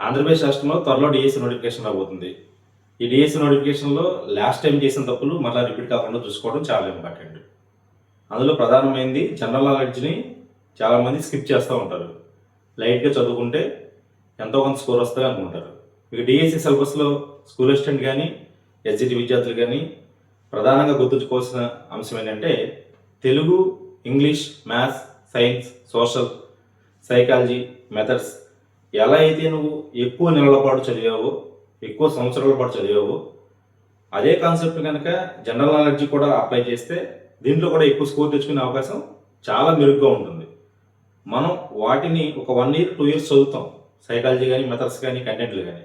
ఆంధ్రప్రదేశ్ రాష్ట్రంలో త్వరలో DSC notification రాబోతుంది. ఈ డిఎస్సి నోటిఫికేషన్లో లాస్ట్ టైం చేసిన తప్పులు మళ్ళీ రిపీట్ కాకుండా చూసుకోవడం చాలా ఇంపార్టెంట్. అందులో ప్రధానమైనది జనరల్ నాలెడ్జ్ని చాలామంది స్కిప్ చేస్తూ ఉంటారు. లైట్గా చదువుకుంటే ఎంతో కొంత స్కోర్ వస్తుంది అనుకుంటారు. మీకు డిఎస్సి సిలబస్లో స్కూల్ అసిస్టెంట్ కానీ ఎస్జిటి విద్యార్థులు కానీ ప్రధానంగా గుర్తుంచుకోవాల్సిన అంశం ఏంటంటే Telugu, English, maths, science, social, psychology, methods ఎలా అయితే నువ్వు ఎక్కువ నెలల పాటు చదివావో, ఎక్కువ సంవత్సరాల పాటు చదివావో, అదే కాన్సెప్ట్ కనుక జనరల్ నాలెడ్జ్ కూడా అప్లై చేస్తే దీంట్లో కూడా ఎక్కువ స్కోర్ తెచ్చుకునే అవకాశం చాలా మెరుగ్గా ఉంటుంది. మనం వాటిని ఒక 1 year 2 years చదువుతాం, సైకాలజీ కానీ మెథడ్స్ కానీ కంటెంట్లు కానీ.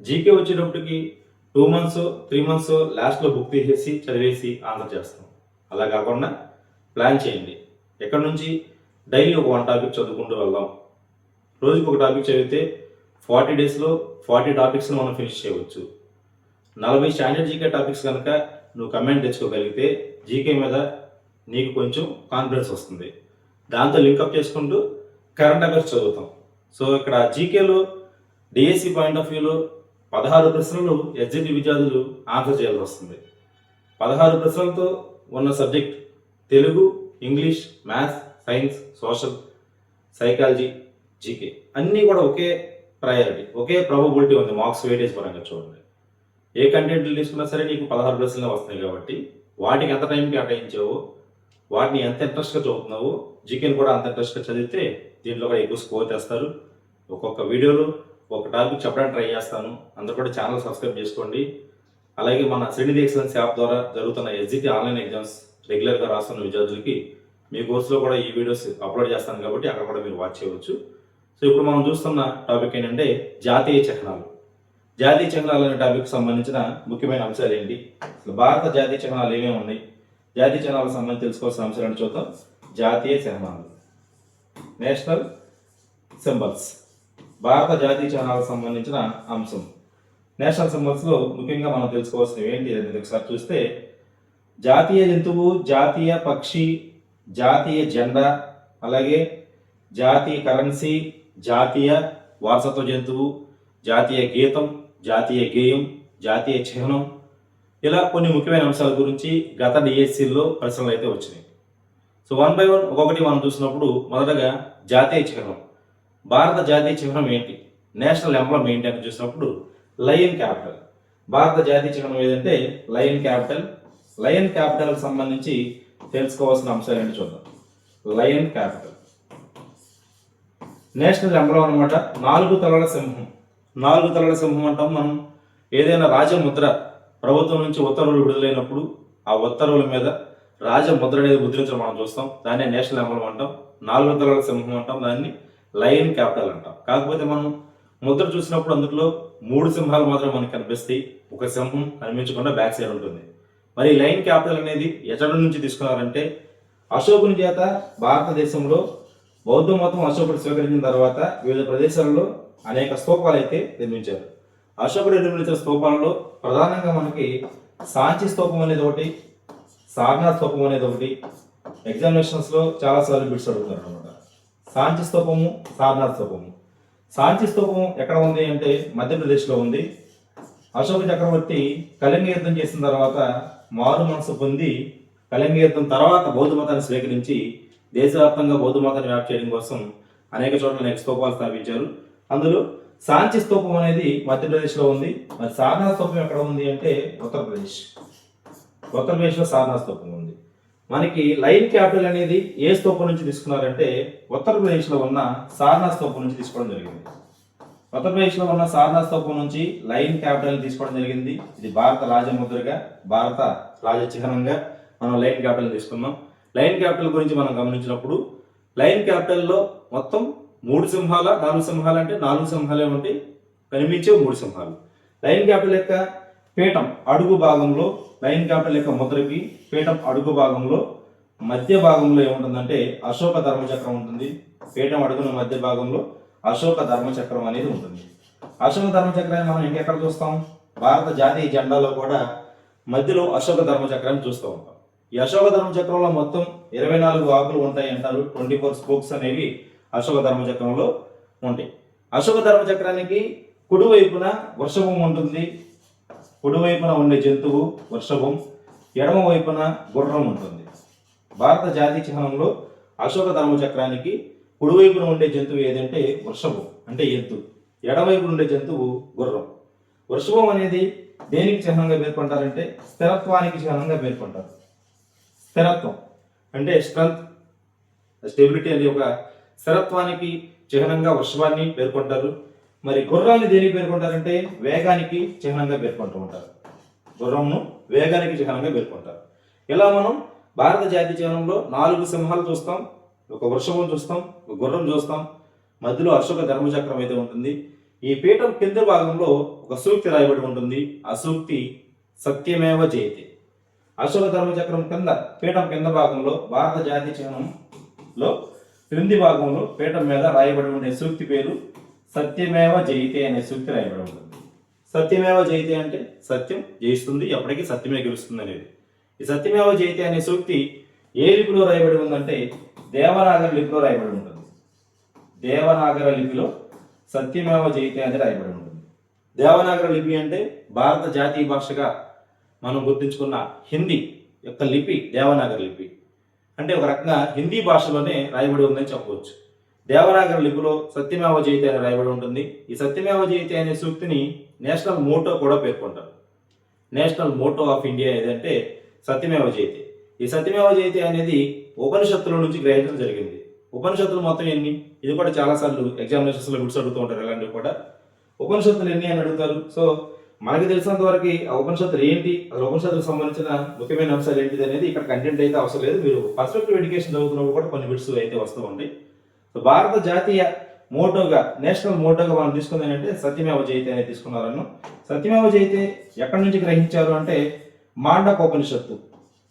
జీకే వచ్చేటప్పటికి 2 months 3 months లాస్ట్లో బుక్ తీసేసి చదివేసి ఆన్సర్ చేస్తాం. అలా కాకుండా ప్లాన్ చేయండి. ఎక్కడి నుంచి డైలీ ఒక 1 topic చదువుకుంటూ వెళ్దాం. రోజుకి ఒక టాపిక్ చదివితే 40 daysలో 40 topicsని మనం ఫినిష్ చేయవచ్చు. 40 స్టాండర్డ్ జీకే టాపిక్స్ కనుక నువ్వు కమెంట్ తెచ్చుకోగలిగితే జీకే మీద నీకు కొంచెం కాన్ఫిడెన్స్ వస్తుంది. దాంతో లింకప్ చేసుకుంటూ కరెంట్ అఫైర్స్ చదువుతాం. సో ఇక్కడ జీకేలో డిఎస్సి పాయింట్ ఆఫ్ వ్యూలో 16 ప్రశ్నలు ఎస్జిటి విద్యార్థులు ఆన్సర్ చేయాల్సి వస్తుంది. 16 ప్రశ్నలతో ఉన్న subject Telugu, English, maths, science, social, psychology, GK అన్నీ కూడా ఒకే ప్రయారిటీ, ఒకే ప్రాబబిలిటీ ఉంది. మార్క్స్ వెయిటేజ్ పరంగా చూడండి. ఏ కంటెంట్లు తీసుకున్నా సరే నీకు 16 ప్రశ్నలు వస్తున్నాయి కాబట్టి వాటికి ఎంత టైం కేటాయించావో, వాటిని ఎంత ఇంట్రెస్ట్గా చదువుతున్నావో జీకేని కూడా అంత ఇంట్రెస్ట్గా చదివితే దీంట్లో కూడా ఎక్కువ స్కోర్ తెస్తారు. ఒక్కొక్క వీడియోలో ఒక టాపిక్ చెప్పడానికి ట్రై చేస్తాను. అందరూ కూడా ఛానల్ సబ్స్క్రైబ్ చేసుకోండి. అలాగే మన శ్రీనిధి ఎక్సలెన్స్ యాప్ ద్వారా జరుగుతున్న ఎస్జిటి ఆన్లైన్ ఎగ్జామ్స్ రెగ్యులర్గా రాస్తున్న విద్యార్థులకి మీ కోర్సులో కూడా ఈ వీడియోస్ అప్లోడ్ చేస్తాను కాబట్టి అక్కడ కూడా మీరు వాచ్ చేయవచ్చు. సో ఇప్పుడు మనం చూస్తున్న టాపిక్ ఏంటంటే జాతీయ చిహ్నాలు. జాతీయ చిహ్నాలు అనే టాపిక్ సంబంధించిన ముఖ్యమైన అంశాలు ఏంటి, అసలు భారత జాతీయ చిహ్నాలు ఏమేమి ఉన్నాయి, జాతీయ చిహ్నాలకు సంబంధించి తెలుసుకోవాల్సిన అంశాలను చూద్దాం. జాతీయ చిహ్నాలు, నేషనల్ సింబల్స్, భారత జాతీయ చిహ్నాలకు సంబంధించిన అంశం. నేషనల్ సింబల్స్లో ముఖ్యంగా మనం తెలుసుకోవాల్సినవి ఏంటి అనేది ఒకసారి చూస్తే జాతీయ జంతువు, జాతీయ పక్షి, జాతీయ జెండా, అలాగే జాతీయ కరెన్సీ, జాతీయ వారసత్వ జంతువు, జాతీయ గీతం, జాతీయ గేయం, జాతీయ చిహ్నం, ఇలా కొన్ని ముఖ్యమైన అంశాల గురించి గత డిఎస్సిలో ప్రశ్నలు అయితే వచ్చినాయి. సో 1 by 1 ఒక్కొక్కటి మనం చూసినప్పుడు మొదటగా జాతీయ చిహ్నం. భారత జాతీయ చిహ్నం ఏంటి, నేషనల్ ఎంబ్లమ్ ఏంటి అని చూసినప్పుడు లయన్ క్యాపిటల్. భారత జాతీయ చిహ్నం ఏదంటే లయన్ క్యాపిటల్. లయన్ క్యాపిటల్కి సంబంధించి తెలుసుకోవాల్సిన అంశాలు ఏంటి చూద్దాం. Lion capital. నేషనల్ ఎంబ్లమ్ అనమాట 4 తలల సింహం. 4 తలల సింహం అంటాం మనం. ఏదైనా రాజముద్ర ప్రభుత్వం నుంచి ఉత్తర్వులు విడుదలైనప్పుడు ఆ ఉత్తర్వుల మీద రాజముద్ర అనేది ముద్రించడం మనం చూస్తాం. దాన్ని నేషనల్ ఎంబ్లమ్ అంటాం. 4 తలల సింహం అంటాం, దాన్ని లయన్ క్యాపిటల్ అంటాం. కాకపోతే మనం ముద్ర చూసినప్పుడు అందులో 3 సింహాలు మాత్రం మనకు కనిపిస్తాయి, ఒక సింహం కనిపించకుండా బ్యాక్ సైడ్ ఉంటుంది. మరి లయన్ క్యాపిటల్ అనేది ఎచ్చడి నుంచి తీసుకున్నారంటే అశోకుని చేత భారతదేశంలో బౌద్ధ మతం అశోకుడు స్వీకరించిన తర్వాత వివిధ ప్రదేశాలలో అనేక స్తూపాలు అయితే నిర్మించారు. అశోకుడు నిర్మించిన స్తూపాలలో ప్రధానంగా మనకి సాంచి స్తూపం అనేది ఒకటి, సారనాథ్ స్తూపం అనేది ఒకటి. ఎగ్జామినేషన్స్లో చాలాసార్లు బిట్స్ అడుగుతారు అనమాట. సాంచి స్తూపము, సారనాథ్ స్తూపము. సాంచి స్తూపం ఎక్కడ ఉంది అంటే మధ్యప్రదేశ్లో ఉంది. అశోక చక్రవర్తి కళింగ యుద్ధం చేసిన తర్వాత మారు మనసు పొంది కళింగ యుద్ధం తర్వాత బౌద్ధ మతాన్ని స్వీకరించి దేశవ్యాప్తంగా బౌద్ధ మతాన్ని వ్యాప్తి చేయడం కోసం అనేక చోట్ల అనేక స్తూపాలు స్థాపించారు. అందులో సాంచి స్తూపం అనేది మధ్యప్రదేశ్లో ఉంది. మరి సారనాథ్ స్తూపం ఎక్కడ ఉంది అంటే ఉత్తరప్రదేశ్. ఉత్తరప్రదేశ్లో సారనాథ్ స్తూపం ఉంది. మనకి లయన్ క్యాపిటల్ అనేది ఏ స్తూపం నుంచి తీసుకున్నారంటే ఉత్తరప్రదేశ్లో ఉన్న సారనాథ్ స్తూపం నుంచి తీసుకోవడం జరిగింది. ఉత్తరప్రదేశ్లో ఉన్న సారనాథ్ స్తూపం నుంచి లయన్ క్యాపిటల్ తీసుకోవడం జరిగింది. ఇది భారత రాజముద్రగా, భారత రాజ చిహ్నంగా మనం లయన్ క్యాపిటల్ తీసుకున్నాం. లయన్ క్యాపిటల్ గురించి మనం గమనించినప్పుడు లయన్ క్యాపిటల్లో మొత్తం 3 సింహాల 4 సింహాలు అంటే 4 సింహాలే ఉంటాయి, కనిపించే 3 సింహాలు. లయన్ క్యాపిటల్ యొక్క పీఠం అడుగు భాగంలో, లయన్ క్యాపిటల్ యొక్క ముద్రకి పీఠం అడుగు భాగంలో మధ్య భాగంలో ఏముంటుందంటే అశోక ధర్మచక్రం ఉంటుంది. పీఠం అడుగున మధ్య భాగంలో అశోక ధర్మచక్రం అనేది ఉంటుంది. అశోక ధర్మచక్రాన్ని మనం ఇంకెక్కడ చూస్తాం, భారత జాతీయ జెండాలో కూడా మధ్యలో అశోక ధర్మచక్రాన్ని చూస్తూ ఉంటాం. ఈ అశోక ధర్మచక్రంలో మొత్తం 24 ఆకులు ఉంటాయి అంటారు. 24 స్పోక్స్ అనేవి అశోక ధర్మచక్రంలో ఉంటాయి. అశోక ధర్మ చక్రానికి కుడివైపున వృషభం ఉంటుంది. కుడివైపున ఉండే జంతువు వృషభం, ఎడమ వైపున గుర్రం ఉంటుంది. భారత జాతీయ చిహ్నంలో అశోక ధర్మ చక్రానికి కుడివైపున ఉండే జంతువు ఏదంటే వృషభం, అంటే ఎద్దు. ఎడమవైపున ఉండే జంతువు గుర్రం. వృషభం అనేది దేనికి చిహ్నంగా పేర్కొంటారంటే స్థిరత్వానికి చిహ్నంగా పేర్కొంటారు. స్థిరత్వం అంటే స్ట్రెంత్, స్టెబిలిటీ అనే ఒక స్థిరత్వానికి చిహ్నంగా వృషభాన్ని పేర్కొంటారు. మరి గుర్రాన్ని దేనికి పేర్కొంటారంటే వేగానికి చిహ్నంగా పేర్కొంటూ ఉంటారు. గుర్రంను వేగానికి చిహ్నంగా పేర్కొంటారు. ఇలా మనం భారత జాతీయ చిహ్నంలో 4 సింహాలు చూస్తాం, ఒక వృషభం చూస్తాం, ఒక గుర్రం చూస్తాం, మధ్యలో అశోక ధర్మచక్రం అయితే ఉంటుంది. ఈ పీఠం కింద భాగంలో ఒక సూక్తి రాయబడి ఉంటుంది. ఆ సూక్తి సత్యమేవ జయతే. అశోక ధర్మచక్రం కింద పీఠం కింద భాగంలో భారత జాతీయ చిహ్నంలో క్రింది భాగంలో పీఠం మీద రాయబడి ఉండే సూక్తి పేరు సత్యమేవ జయతే అనే సూక్తి రాయబడి ఉంటుంది. సత్యమేవ జయతే అంటే సత్యం జయిస్తుంది, ఎప్పటికీ సత్యమే గెలుస్తుంది అనేది. ఈ సత్యమేవ జయతే అనే సూక్తి ఏ లిపిలో రాయబడి ఉందంటే దేవనాగర లిపిలో రాయబడి ఉంటుంది. దేవనాగర లిపిలో సత్యమేవ జయతే అని రాయబడి ఉంటుంది. దేవనాగర లిపి అంటే భారత జాతీయ భాషగా మనం గుర్తించుకున్న హిందీ యొక్క లిపి దేవనాగర లిపి. అంటే ఒక రకంగా హిందీ భాషలోనే రాయబడి ఉందని చెప్పవచ్చు. దేవనాగర లిపిలో సత్యమేవ జయతే అని రాయబడి ఉంటుంది. ఈ సత్యమేవ జయతే అనే సూక్తిని నేషనల్ మోటో కూడా పేర్కొంటారు. నేషనల్ మోటో ఆఫ్ ఇండియా ఏదంటే సత్యమేవ జయతే. ఈ సత్యమేవ జయతే అనేది ఉపనిషత్తుల నుంచి గ్రహించడం జరిగింది. ఉపనిషత్తులు మొత్తం ఎన్ని? ఇది కూడా చాలాసార్లు ఎగ్జామినేషన్స్లో బిట్స్ అడుగుతూ ఉంటారు. ఇలాంటివి కూడా ఉపనిషత్తులు ఎన్ని అని అడుగుతారు. సో మనకి తెలిసినంత వరకు ఆ ఉపనిషత్తులు ఏంటి, అసలు ఉపనిషత్తులకు సంబంధించిన ముఖ్యమైన అంశాలు ఏంటిది అనేది ఇక్కడ కంటెంట్ అయితే అవసరం లేదు. మీరు పర్స్పెక్టివ్ ఎడ్యుకేషన్ చదువుతున్నప్పుడు కూడా కొన్ని బిట్స్ అయితే వస్తూ ఉంటాయి. సో భారత జాతీయ మోటోగా, నేషనల్ మోటోగా మనం తీసుకుంది ఏంటంటే సత్యమేవ జయతే అనేది తీసుకున్నారను. సత్యమేవ జయతే ఎక్కడి నుంచి గ్రహించారు అంటే మాండకోపనిషత్తు.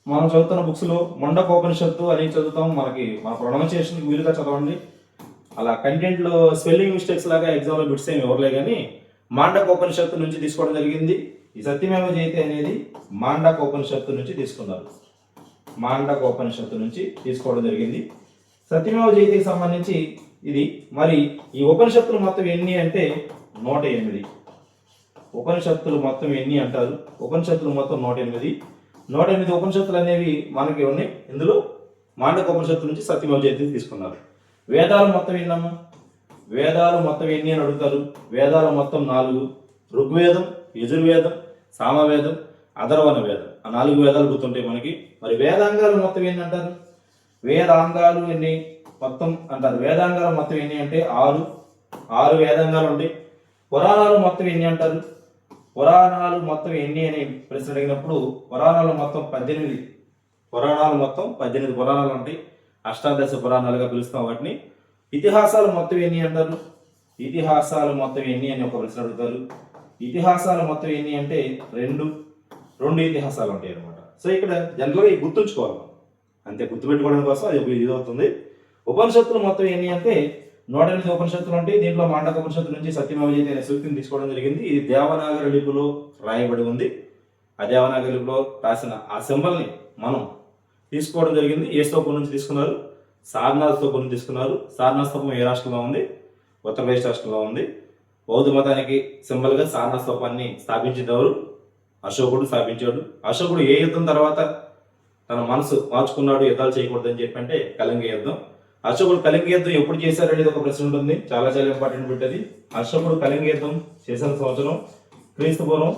మనం చదువుతున్న బుక్స్లో మండకోపనిషత్తు అని చదువుతాం. మన ప్రొనౌన్సియేషన్కి వీలుగా చదవండి. అలా కంటెంట్లో స్పెల్లింగ్ మిస్టేక్స్ లాగా ఎగ్జామ్లో బిట్స్ ఏమి ఎవరులే కానీ మాండకోపనిషత్తు నుంచి తీసుకోవడం జరిగింది. ఈ సత్యమేవ జయతే అనేది మాండకోపనిషత్తు నుంచి తీసుకున్నారు. మాండకోపనిషత్తు నుంచి తీసుకోవడం జరిగింది. సత్యమేవ జయతేకి సంబంధించి ఇది. మరి ఈ ఉపనిషత్తులు మొత్తం ఎన్ని అంటే 108. ఉపనిషత్తులు మొత్తం ఎన్ని అంటారు? ఉపనిషత్తులు మొత్తం 108. 108 ఉపనిషత్తులు అనేవి మనకి ఉన్నాయి. ఇందులో మాండకోపనిషత్తు నుంచి సత్యమేవ జయతే తీసుకున్నారు. వేదాలు మొత్తం ఎన్నమ్మా? వేదాలు మొత్తం ఎన్ని అని అడుగుతారు. వేదాలు మొత్తం 4. ఋగ్వేదం, యజుర్వేదం, సామవేదం, అథర్వణ వేదం. ఆ 4 వేదాలు గుర్తుంటాయి మనకి. మరి వేదాంగాలు మొత్తం ఎన్ని అంటారు? వేదాంగాలు ఎన్ని మొత్తం అంటారు? వేదాంగాలు మొత్తం ఎన్ని అంటే 6 వేదాంగాలు ఉంటాయి. పురాణాలు మొత్తం ఎన్ని అంటారు? పురాణాలు మొత్తం ఎన్ని అని ప్రశ్న అడిగినప్పుడు పురాణాలు మొత్తం 18. పురాణాలు మొత్తం 18 పురాణాలు ఉంటాయి. అష్టాదశ పురాణాలుగా పిలుస్తాం వాటిని. ఇతిహాసాలు మొత్తం ఎన్ని అంటారు? ఇతిహాసాలు మొత్తం ఎన్ని అని ఒక ప్రశ్న అడుగుతారు. ఇతిహాసాలు మొత్తం ఎన్ని అంటే 2 ఇతిహాసాలు ఉంటాయి అన్నమాట. సో ఇక్కడ జనరల్గా గుర్తుంచుకోవాలి, అంతే, గుర్తుపెట్టుకోవడం కోసం అది ఇది అవుతుంది. ఉపనిషత్తులు మొత్తం ఎన్ని అంటే 108 ఉపనిషత్తులు ఉంటాయి. దీంట్లో మాండక ఉపనిషత్తు నుంచి సత్యమేవ జయతే అనే సూక్తిని తీసుకోవడం జరిగింది. ఇది దేవనాగర లిపిలో రాయబడి ఉంది. ఆ దేవనాగర లిపిలో రాసిన ఆ సింబల్ని మనం తీసుకోవడం జరిగింది. ఏ స్తూపం నుంచి తీసుకున్నారు? సారనాథ్ స్తూపం నుంచి తీసుకున్నారు. సారనాథ్ స్తూపం ఏ రాష్ట్రంలో ఉంది? ఉత్తరప్రదేశ్ రాష్ట్రంలో ఉంది. బౌద్ధ మతానికి సింబల్గా సారనాథ్ స్తూపాన్ని స్థాపించేవారు అశోకుడు స్థాపించాడు. అశోకుడు ఏ యుద్ధం తర్వాత తన మనసు మార్చుకున్నాడు యుద్ధాలు చేయకూడదని చెప్పంటే కళింగ యుద్ధం. అశోకుడు కళింగ యుద్ధం ఎప్పుడు చేశారు అనేది ఒక ప్రశ్న ఉంటుంది. చాలా ఇంపార్టెంట్ బిట్. అశోకుడు కళింగ యుద్ధం చేసిన సంవత్సరం క్రీస్తు పూర్వం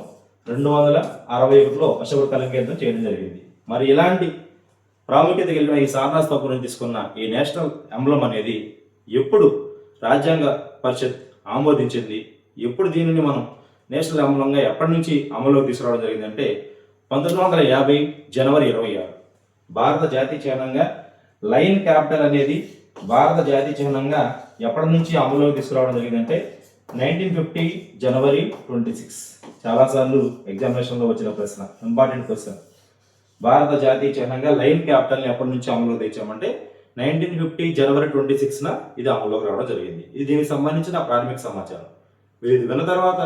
261లో అశోకుడు కళింగ యుద్ధం చేయడం జరిగింది. మరి ఇలాంటి ప్రాముఖ్యత కలిగిన ఈ సారనాథ్ స్తూపం నుంచి తీసుకున్న ఈ నేషనల్ ఎంబ్లం అనేది ఎప్పుడు రాజ్యాంగ పరిషత్ ఆమోదించింది, ఎప్పుడు దీనిని మనం నేషనల్ ఎంబ్లంగా ఎప్పటి నుంచి అమల్లోకి తీసుకురావడం జరిగిందంటే 1950 జనవరి 26. భారత జాతీయ చిహ్నంగా లయన్ క్యాపిటల్ అనేది భారత జాతీయ చిహ్నంగా ఎప్పటి నుంచి అమల్లోకి తీసుకురావడం జరిగిందంటే 1950 జనవరి 26. చాలాసార్లు ఎగ్జామినేషన్లో వచ్చిన ప్రశ్న, ఇంపార్టెంట్ క్వశ్చన్. భారత జాతీయ చిహ్నంగా లయన్ క్యాపిటల్ని ఎప్పటి నుంచి అమలులోకి తెచ్చామంటే 1950 జనవరి 26న ఇది అమల్లోకి రావడం జరిగింది. ఇది దీనికి సంబంధించిన ప్రాథమిక సమాచారం. మీరు ఇది విన్న తర్వాత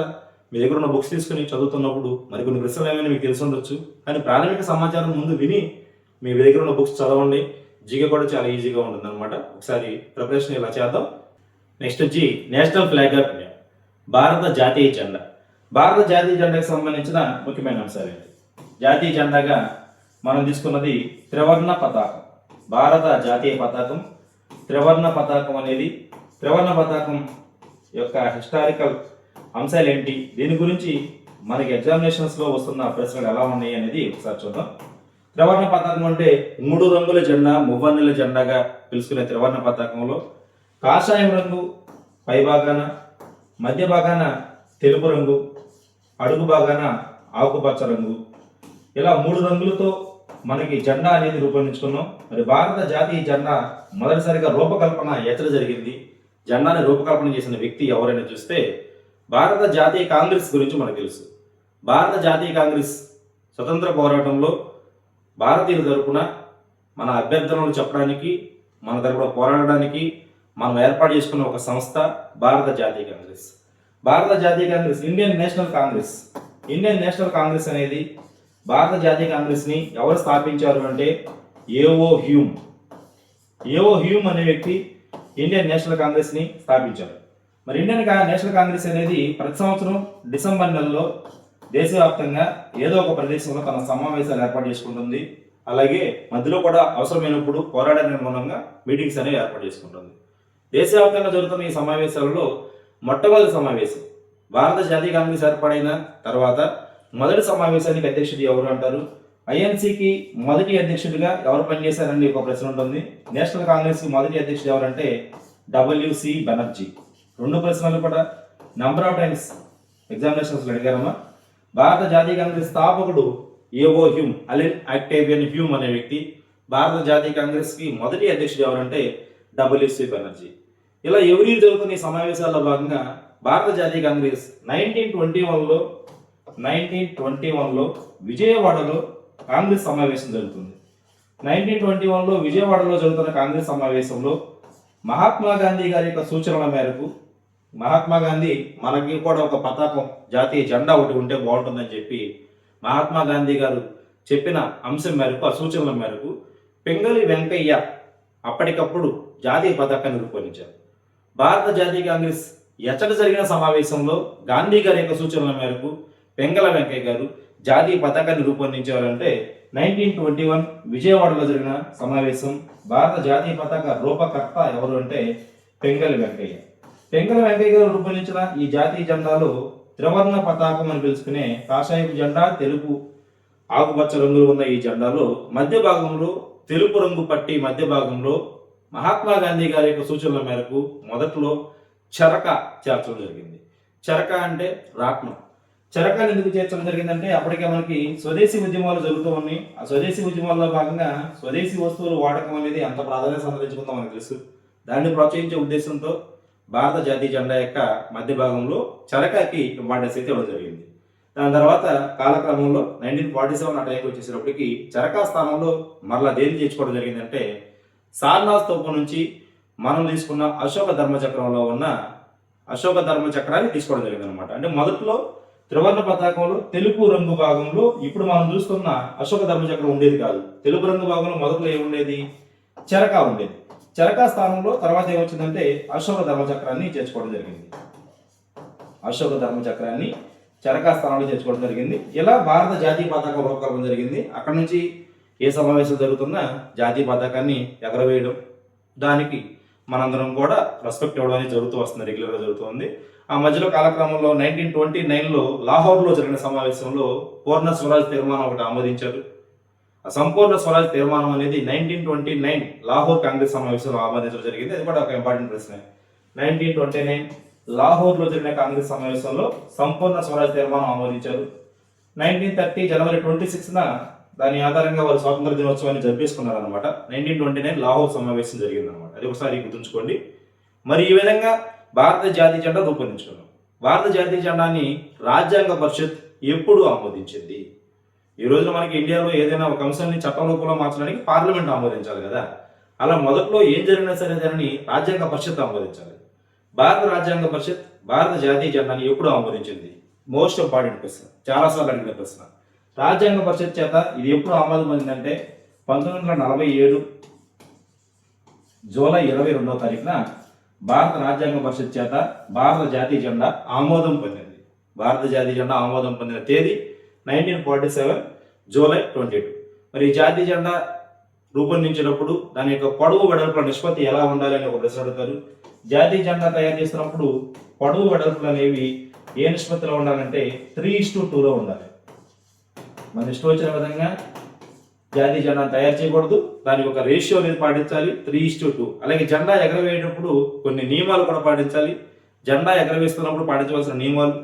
మీ దగ్గర ఉన్న బుక్స్ తీసుకుని చదువుతున్నప్పుడు మరికొన్ని ప్రశ్నలు ఏమైనా మీకు తెలిసి ఉండొచ్చు. కానీ ప్రాథమిక సమాచారం ముందు విని మీ దగ్గర ఉన్న బుక్స్ చదవండి. జీకే కూడా చాలా ఈజీగా ఉంటుంది అనమాట. ఒకసారి ప్రిపరేషన్ ఇలా చేద్దాం. నెక్స్ట్ వచ్చి నేషనల్ ఫ్లాగ్ ఆఫ్ ఇండియా, భారత జాతీయ జెండా. భారత జాతీయ జెండాకు సంబంధించిన ముఖ్యమైన అంశాలు ఏంటి? జాతీయ జెండాగా మనం తీసుకున్నది త్రివర్ణ పతాకం. భారత జాతీయ పతాకం త్రివర్ణ పతాకం అనేది, త్రివర్ణ పతాకం యొక్క హిస్టారికల్ అంశాలు ఏంటి, దీని గురించి మనకి ఎగ్జామినేషన్స్లో వస్తున్న ప్రశ్నలు ఎలా ఉన్నాయి అనేది ఒకసారి చూద్దాం. త్రివర్ణ పతాకం అంటే 3 రంగుల జెండా, మువ్వన్నెల జెండాగా పిలుచుకునే త్రివర్ణ పతాకంలో కాషాయం రంగు పైభాగాన, మధ్య భాగాన తెలుపు రంగు, అడుగు భాగాన ఆకుపచ్చ రంగు, ఇలా 3 రంగులతో మనకి జెండా అనేది రూపొందించుకున్నాం. మరి భారత జాతీయ జెండా మొదటిసారిగా రూపకల్పన ఎక్కడ జరిగింది, జెండాని రూపకల్పన చేసిన వ్యక్తి ఎవరైనా చూస్తే భారత జాతీయ కాంగ్రెస్ గురించి మనకు తెలుసు. భారత జాతీయ కాంగ్రెస్ స్వతంత్ర పోరాటంలో భారతీయుల తరపున మన అభ్యర్థనలు చెప్పడానికి, మన తరపున పోరాడడానికి మనం ఏర్పాటు చేసుకున్న ఒక సంస్థ భారత జాతీయ కాంగ్రెస్. భారత జాతీయ Congress Indian national Congress. Indian national Congress అనేది భారత జాతీయ కాంగ్రెస్ని ఎవరు స్థాపించారు అంటే ఏఓ హ్యూమ్. ఏఓ హ్యూమ్ అనే వ్యక్తి ఇండియన్ నేషనల్ కాంగ్రెస్ని స్థాపించారు. మరి ఇండియన్ నేషనల్ కాంగ్రెస్ అనేది ప్రతి సంవత్సరం డిసెంబర్ నెలలో దేశవ్యాప్తంగా ఏదో ఒక ప్రదేశంలో తన సమావేశాలు ఏర్పాటు చేసుకుంటుంది. అలాగే మధ్యలో కూడా అవసరమైనప్పుడు పోరాడడానికి మూలంగా మీటింగ్స్ అనేవి ఏర్పాటు చేసుకుంటుంది. దేశవ్యాప్తంగా జరుగుతున్న ఈ సమావేశాలలో మొట్టమొదటి సమావేశం భారత జాతీయ కాంగ్రెస్ ఏర్పడిన తర్వాత మొదటి సమావేశానికి అధ్యక్షుడు ఎవరు అంటారు? ఐఎన్సీకి మొదటి అధ్యక్షుడిగా ఎవరు పనిచేశారని ఒక ప్రశ్న ఉంటుంది. నేషనల్ కాంగ్రెస్కి మొదటి అధ్యక్షుడు ఎవరంటే డబ్ల్యూసి బెనర్జీ. 2 ప్రశ్నలు కూడా నెంబర్ ఆఫ్ టైమ్స్ ఎగ్జామినేషన్స్లో అడిగారమ్మా. భారత జాతీయ కాంగ్రెస్ స్థాపకుడు AO Hume, Allan Octavian Hume అనే వ్యక్తి. భారత జాతీయ కాంగ్రెస్కి మొదటి అధ్యక్షుడు ఎవరంటే డబ్ల్యూసి బెనర్జీ. ఇలా ఎవరి జరుగుతున్న ఈ సమావేశాల్లో భాగంగా భారత జాతీయ కాంగ్రెస్ 1921లో విజయవాడలో కాంగ్రెస్ సమావేశం జరుగుతుంది. 1921లో విజయవాడలో జరుగుతున్న కాంగ్రెస్ సమావేశంలో మహాత్మా గాంధీ గారి యొక్క సూచనల మేరకు, మహాత్మా గాంధీ మనకి కూడా ఒక పతాకం, జాతీయ జెండా ఒకటి ఉంటే బాగుంటుందని చెప్పి మహాత్మా గాంధీ గారు చెప్పిన అంశం మేరకు, ఆ సూచనల మేరకు పింగళి వెంకయ్య అప్పటికప్పుడు జాతీయ పతాకాన్ని రూపొందించారు. భారత జాతీయ కాంగ్రెస్ ఎచ్చట జరిగిన సమావేశంలో గాంధీ గారి యొక్క సూచనల మేరకు పింగళ వెంకయ్య గారు జాతీయ పతాకాన్ని రూపొందించారంటే 1921 విజయవాడలో జరిగిన సమావేశం. భారత జాతీయ పతాక రూపకర్త ఎవరు అంటే పింగళి వెంకయ్య. పింగళి వెంకయ్య గారు రూపొందించిన ఈ జాతీయ జెండాలో త్రివర్ణ పతాకం అని పిలుచుకునే కాషాయపు జెండా, తెలుపు ఆకుపచ్చ రంగులు ఉన్న ఈ జెండాలో మధ్య భాగంలో తెలుపు రంగు పట్టి మధ్య భాగంలో మహాత్మా గాంధీ గారి యొక్క సూచనల మేరకు మొదట్లో చరక చేర్చడం జరిగింది. చరక అంటే రాట్నం. చరకాన్ని ఎందుకు చేర్చడం జరిగిందంటే అప్పటికే మనకి స్వదేశీ ఉద్యమాలు జరుగుతూ ఉన్నాయి. ఆ స్వదేశీ ఉద్యమాల్లో భాగంగా స్వదేశీ వస్తువులు వాడకం అనేది అంత ప్రాధాన్యత సంతరించుకుందాం మనకు తెలుసు. దాన్ని ప్రోత్సహించే ఉద్దేశంతో భారత జాతీయ జెండా యొక్క మధ్య భాగంలో చరకాకి ఇంపార్టెన్స్ అయితే ఇవ్వడం జరిగింది. దాని తర్వాత కాలక్రమంలో 1947 ఆ టైంకి వచ్చేసేటప్పటికి చరకా స్థానంలో మరలా దేన్ని చేర్చుకోవడం జరిగిందంటే సారనాథ్ స్తూపం నుంచి మనం తీసుకున్న అశోక ధర్మచక్రంలో ఉన్న అశోక ధర్మచక్రాన్ని తీసుకోవడం జరిగింది అనమాట. అంటే మొదట్లో త్రివర్ణ పతాకంలో తెలుపు రంగు భాగంలో ఇప్పుడు మనం చూస్తున్న అశోక ధర్మచక్రం ఉండేది కాదు. తెలుపు రంగు భాగంలో మొదట్లో ఏముండేది? చరకా ఉండేది. చరకా స్థానంలో తర్వాత ఏమొచ్చిందంటే అశోక ధర్మచక్రాన్ని చేర్చుకోవడం జరిగింది. అశోక ధర్మచక్రాన్ని చరకా స్థానంలో చేర్చుకోవడం జరిగింది. ఇలా భారత జాతీయ పతాకం రూపకల్పన జరిగింది. అక్కడ నుంచి ఏ సమావేశం జరుగుతున్నా జాతీయ పతాకాన్ని ఎగరవేయడం, దానికి మనందరం కూడా రెస్పెక్ట్ ఇవ్వడం అనేది జరుగుతూ వస్తుంది, రెగ్యులర్గా జరుగుతుంది. ఆ మధ్యలో కాలక్రమంలో 1929లో లాహోర్లో జరిగిన సమావేశంలో పూర్ణ స్వరాజ్ తీర్మానం ఒకటి ఆమోదించారు. ఆ సంపూర్ణ స్వరాజ్ తీర్మానం అనేది 1929 లాహోర్ కాంగ్రెస్ సమావేశంలో ఆమోదించడం జరిగింది. అది కూడా ఒక ఇంపార్టెంట్ ప్రశ్న. 1929 లాహోర్లో జరిగిన కాంగ్రెస్ సమావేశంలో సంపూర్ణ స్వరాజ్ తీర్మానం ఆమోదించారు. 1930 జనవరి 26న దాని ఆధారంగా వారు స్వాతంత్ర దినోత్సవాన్ని జరిపేసుకున్నారు అనమాట. 1929 లాహోర్ సమావేశం జరిగింది అనమాట. అది ఒకసారి గుర్తుంచుకోండి. మరి ఈ విధంగా భారత జాతీయ జెండా రూపొందించుకున్నాం. భారత జాతీయ జెండాని రాజ్యాంగ పరిషత్ ఎప్పుడు ఆమోదించింది? ఈ రోజున మనకి ఇండియాలో ఏదైనా ఒక అంశాన్ని చట్టం రూపంలో మార్చడానికి పార్లమెంట్ ఆమోదించాలి కదా. అలా మొదట్లో ఏం జరిగినా సరే దానిని రాజ్యాంగ పరిషత్ ఆమోదించాలి. భారత రాజ్యాంగ పరిషత్ భారత జాతీయ జెండాని ఎప్పుడు ఆమోదించింది? మోస్ట్ ఇంపార్టెంట్ క్వశ్చన్, చాలాసార్లు అడిగిన ప్రశ్న. రాజ్యాంగ పరిషత్ చేత ఇది ఎప్పుడు ఆమోదం పొందిందంటే 1947 జూలై 22వ తారీఖున భారత రాజ్యాంగ పరిషత్ చేత భారత జాతీయ జెండా ఆమోదం పొందింది. భారత జాతీయ జెండా ఆమోదం పొందిన తేదీ 1947 జూలై 22. మరి ఈ జాతీయ జెండా రూపొందించినప్పుడు దాని యొక్క పొడవు వెడల్పుల నిష్పత్తి ఎలా ఉండాలి అని ఒక ప్రశ్న అడుగుతారు. జాతీయ జెండా తయారు చేస్తున్నప్పుడు పొడవు వెడల్పులు అనేవి ఏ నిష్పత్తిలో ఉండాలంటే 3:2లో ఉండాలి. మన ఇష్టం వచ్చిన విధంగా జాతీయ జెండాను తయారు చేయకూడదు, దానికి ఒక రేషియో అనేది పాటించాలి, 3:2. అలాగే జెండా ఎగరవేయటప్పుడు కొన్ని నియమాలు కూడా పాటించాలి. జెండా ఎగరవేస్తున్నప్పుడు పాటించవలసిన నియమాలు: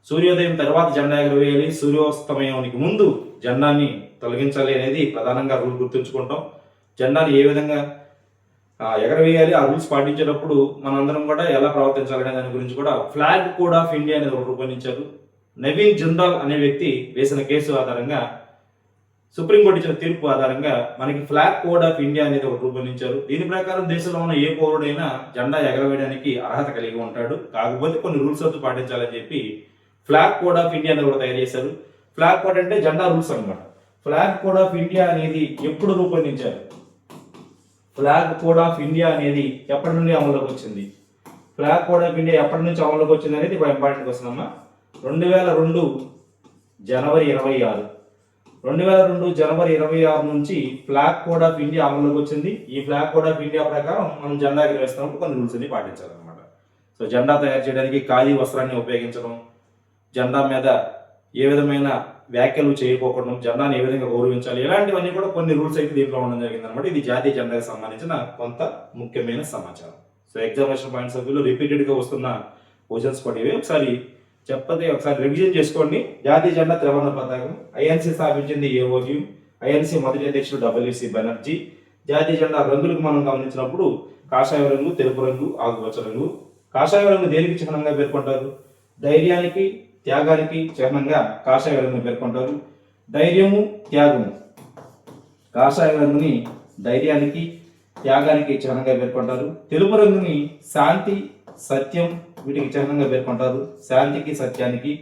సూర్యోదయం తర్వాత జెండా ఎగరవేయాలి, సూర్యాస్తమయానికి ముందు జెండాని తొలగించాలి అనేది ప్రధానంగా రూల్ గుర్తుంచుకుంటాం. జెండాని ఏ విధంగా ఎగరవేయాలి, ఆ రూల్స్ పాటించేటప్పుడు మనందరం కూడా ఎలా ప్రవర్తించాలనే దాని గురించి కూడా ఫ్లాగ్ కోడ్ ఆఫ్ ఇండియా అనేది ఒకటి రూపొందించారు. నవీన్ జిందాల్ అనే వ్యక్తి వేసిన కేసు ఆధారంగా, సుప్రీంకోర్టు ఇచ్చిన తీర్పు ఆధారంగా మనకి ఫ్లాగ్ కోడ్ ఆఫ్ ఇండియా అనేది ఒకటి రూపొందించారు. దీని ప్రకారం దేశంలో ఉన్న ఏ పౌరుడైనా జెండా ఎగరవేయడానికి అర్హత కలిగి ఉంటాడు, కాకపోతే కొన్ని రూల్స్ అయితే పాటించాలని చెప్పి ఫ్లాగ్ కోడ్ ఆఫ్ ఇండియా అనేది కూడా తయారు చేశారు. ఫ్లాగ్ కోడ్ అంటే జెండా రూల్స్ అన్నమాట. ఫ్లాగ్ కోడ్ ఆఫ్ ఇండియా అనేది ఎప్పుడు రూపొందించారు? ఫ్లాగ్ కోడ్ ఆఫ్ ఇండియా అనేది ఎప్పటి నుండి అమలులోకి వచ్చింది? ఫ్లాగ్ కోడ్ ఆఫ్ ఇండియా ఎప్పటి నుంచి అమలులోకి వచ్చింది అనేది ఇప్పుడు ఇంపార్టెంట్ క్వశ్చన్ అమ్మా. 2002 జనవరి 26. 2002 జనవరి 26 నుంచి ఫ్లాగ్ కోడ్ ఆఫ్ ఇండియా అమలులోకి వచ్చింది. ఈ ఫ్లాగ్ కోడ్ ఆఫ్ ఇండియా ప్రకారం మనం జెండా ఎగరవేస్తున్నప్పుడు కొన్ని రూల్స్ అన్ని పాటించాలన్నమాట. సో జెండా తయారు చేయడానికి ఖాదీ వస్త్రాన్ని ఉపయోగించడం, జెండా మీద ఏ విధమైన వ్యాఖ్యలు చేయకపోవడం, జెండాను ఏ విధంగా గౌరవించాలి, ఇలాంటివన్నీ కూడా కొన్ని రూల్స్ అయితే దీంట్లో ఉండడం జరిగింది అనమాట. ఇది జాతీయ జెండాకి సంబంధించిన కొంత ముఖ్యమైన సమాచారం. సో ఎగ్జామినేషన్ పాయింట్స్ ఆఫ్ వ్యూలో రిపీటెడ్గా వస్తున్న క్వశ్చన్స్ కూడా ఇవి. ఒకసారి రివిజన్ చేసుకోండి. జాతీయ జెండా త్రివర్ణ పతాకం. ఐఎన్సీ స్థాపించింది ఏఓయు. ఐఎన్సీ మొదటి అధ్యక్షుడు డబ్ల్యూసి బెనర్జీ. జాతీయ జెండా రంగులకు మనం గమనించినప్పుడు కాషాయ రంగు, తెలుపు రంగు, ఆకుపచ్చ రంగు. కాషాయ రంగు దేనికి చిహ్నంగా పేర్కొంటారు? ధైర్యానికి, త్యాగానికి చిహ్నంగా కాషాయ రంగుని పేర్కొంటారు. ధైర్యము, త్యాగము. కాషాయ రంగుని ధైర్యానికి, త్యాగానికి చిహ్నంగా పేర్కొంటారు. తెలుపు రంగుని శాంతి, సత్యం వీటికి చిహ్నంగా పేర్కొంటారు, శాంతికి, సత్యానికి.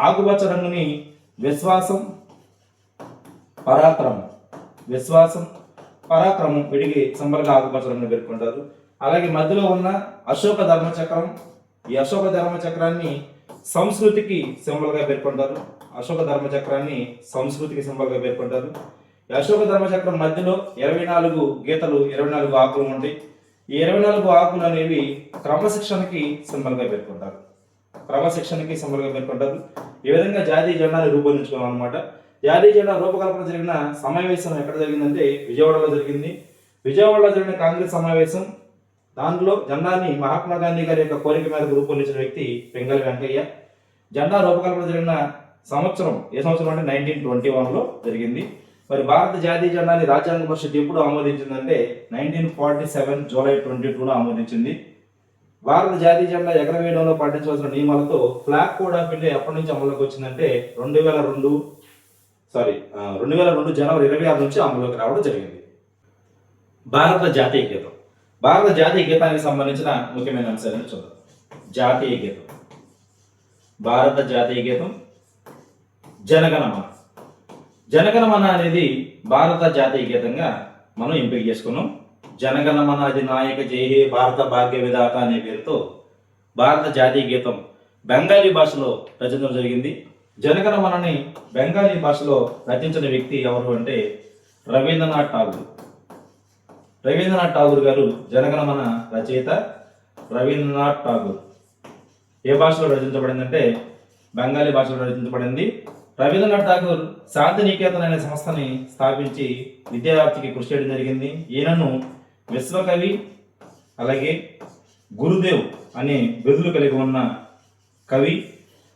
ఆకుపచ్చ రంగుని విశ్వాసం, పరాక్రమం. విశ్వాసం, పరాక్రమం వీటికి సింబల్గా ఆకుపచ్చ రంగుని పేర్కొంటారు. అలాగే మధ్యలో ఉన్న అశోక ధర్మచక్రం, ఈ అశోక ధర్మచక్రాన్ని సంస్కృతికి సింబల్గా పేర్కొంటారు. అశోక ధర్మచక్రాన్ని సంస్కృతికి సింబల్గా పేర్కొంటారు. ఈ అశోక ధర్మచక్రం మధ్యలో 24 గీతలు, 24 ఆకులు ఉంటాయి. ఈ 24 ఆకులు అనేవి క్రమశిక్షణకి సింబల్గా పేర్కొంటారు. క్రమశిక్షణకి సింబల్గా పేర్కొంటారు. ఈ విధంగా జాతీయ జెండాని రూపొందించుకున్నాం అనమాట. జాతీయ జెండా రూపకల్పన జరిగిన సమావేశం ఎక్కడ జరిగిందంటే విజయవాడలో జరిగింది. విజయవాడలో జరిగిన కాంగ్రెస్ సమావేశం, దాంట్లో జెండాని మహాత్మా గాంధీ గారి యొక్క కోరిక మేరకు రూపొందించిన వ్యక్తి పింగళి వెంకయ్య. జెండా రూపకల్పన జరిగిన సంవత్సరం ఏ సంవత్సరం అంటే 1921లో జరిగింది. మరి భారత జాతీయ జెండాని రాజ్యాంగ పరిషత్ ఎప్పుడు ఆమోదించిందంటే 1947 జూలై 22లో ఆమోదించింది. భారత జాతీయ జెండా ఎగరవేయడంలో పాటించవలసిన నియమాలతో ఫ్లాగ్ కోడ్ ఆఫ్ ఇండియా ఎప్పటి నుంచి అమలులోకి వచ్చిందంటే 2002 జనవరి 26 నుంచి అమలులోకి రావడం జరిగింది. భారత జాతీయ గీతం. భారత జాతీయ గీతానికి సంబంధించిన ముఖ్యమైన అంశాలను చూద్దాం. జాతీయ గీతం. భారత జాతీయ గీతం జనగణమన. జనగణమన అనేది భారత జాతీయ గీతంగా మనం ఎంపిక చేసుకున్నాం. జనగణమన అధినాయక జై హే భారత భాగ్య విధాత అనే పేరుతో భారత జాతీయ గీతం బెంగాలీ భాషలో రచించడం జరిగింది. జనగణమనని బెంగాలీ భాషలో రచించిన వ్యక్తి ఎవరు అంటే రవీంద్రనాథ్ ఠాగూర్. రవీంద్రనాథ్ ఠాగూర్ గారు జనగణమన రచయిత. రవీంద్రనాథ్ ఠాగూర్ ఏ భాషలో రచించబడిందంటే బెంగాలీ భాషలో రచించబడింది. రవీంద్రనాథ్ ఠాగూర్ శాంతినికేతన్ అనే సంస్థని స్థాపించి విద్యార్థికి కృషి చేయడం జరిగింది. ఈయనను విశ్వకవి, అలాగే గురుదేవ్ అనే బిరుదులు కలిగి ఉన్న కవి.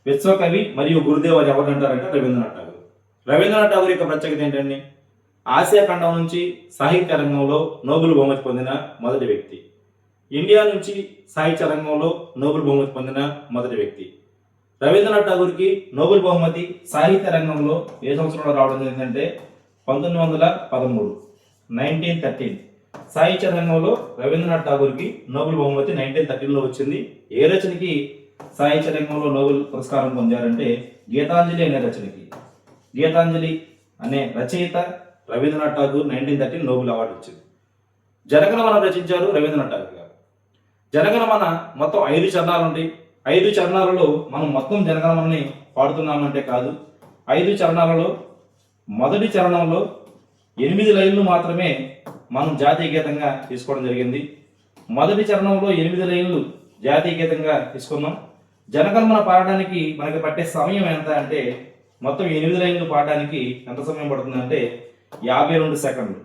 విశ్వకవి మరియు గురుదేవ్ అని ఎవరు అంటారంటే రవీంద్రనాథ్ ఠాగూర్. రవీంద్రనాథ్ ఠాగూర్ యొక్క ప్రత్యేకత ఏంటండి? ఆసియా ఖండం నుంచి సాహిత్య రంగంలో నోబెల్ బహుమతి పొందిన మొదటి వ్యక్తి. ఇండియా నుంచి సాహిత్య రంగంలో నోబెల్ బహుమతి పొందిన మొదటి వ్యక్తి. రవీంద్రనాథ్ ఠాగూర్కి నోబెల్ బహుమతి సాహిత్య రంగంలో ఏ సంవత్సరంలో రావడం జరిగిందంటే 1913, 1913. సాహిత్య రంగంలో రవీంద్రనాథ్ ఠాగూర్కి నోబెల్ బహుమతి 1913లో వచ్చింది. ఏ రచనకి సాహిత్య రంగంలో నోబెల్ పురస్కారం పొందారంటే గీతాంజలి అనే రచనకి. గీతాంజలి అనే రచయిత రవీంద్రనాథ్ ఠాగూర్ 1913 నోబెల్ అవార్డు వచ్చింది. జనగణమన రచించారు రవీంద్రనాథ్ ఠాగూర్ గారు. జనగణమన మొత్తం 5 చరణాలు ఉంటాయి. 5 చరణాలలో మనం మొత్తం జనగణమనని పాడుతున్నామంటే కాదు. 5 చరణాలలో మొదటి చరణంలో 8 లైన్లు మాత్రమే మనం జాతీయ గీతంగా తీసుకోవడం జరిగింది. మొదటి చరణంలో 8 లైన్లు జాతీయ గీతంగా తీసుకున్నాం. జనగణమన పాడడానికి మనకి పట్టే సమయం ఎంత అంటే మొత్తం 8 లైన్లు పాడడానికి ఎంత సమయం పడుతుందంటే 52 సెకండ్లు.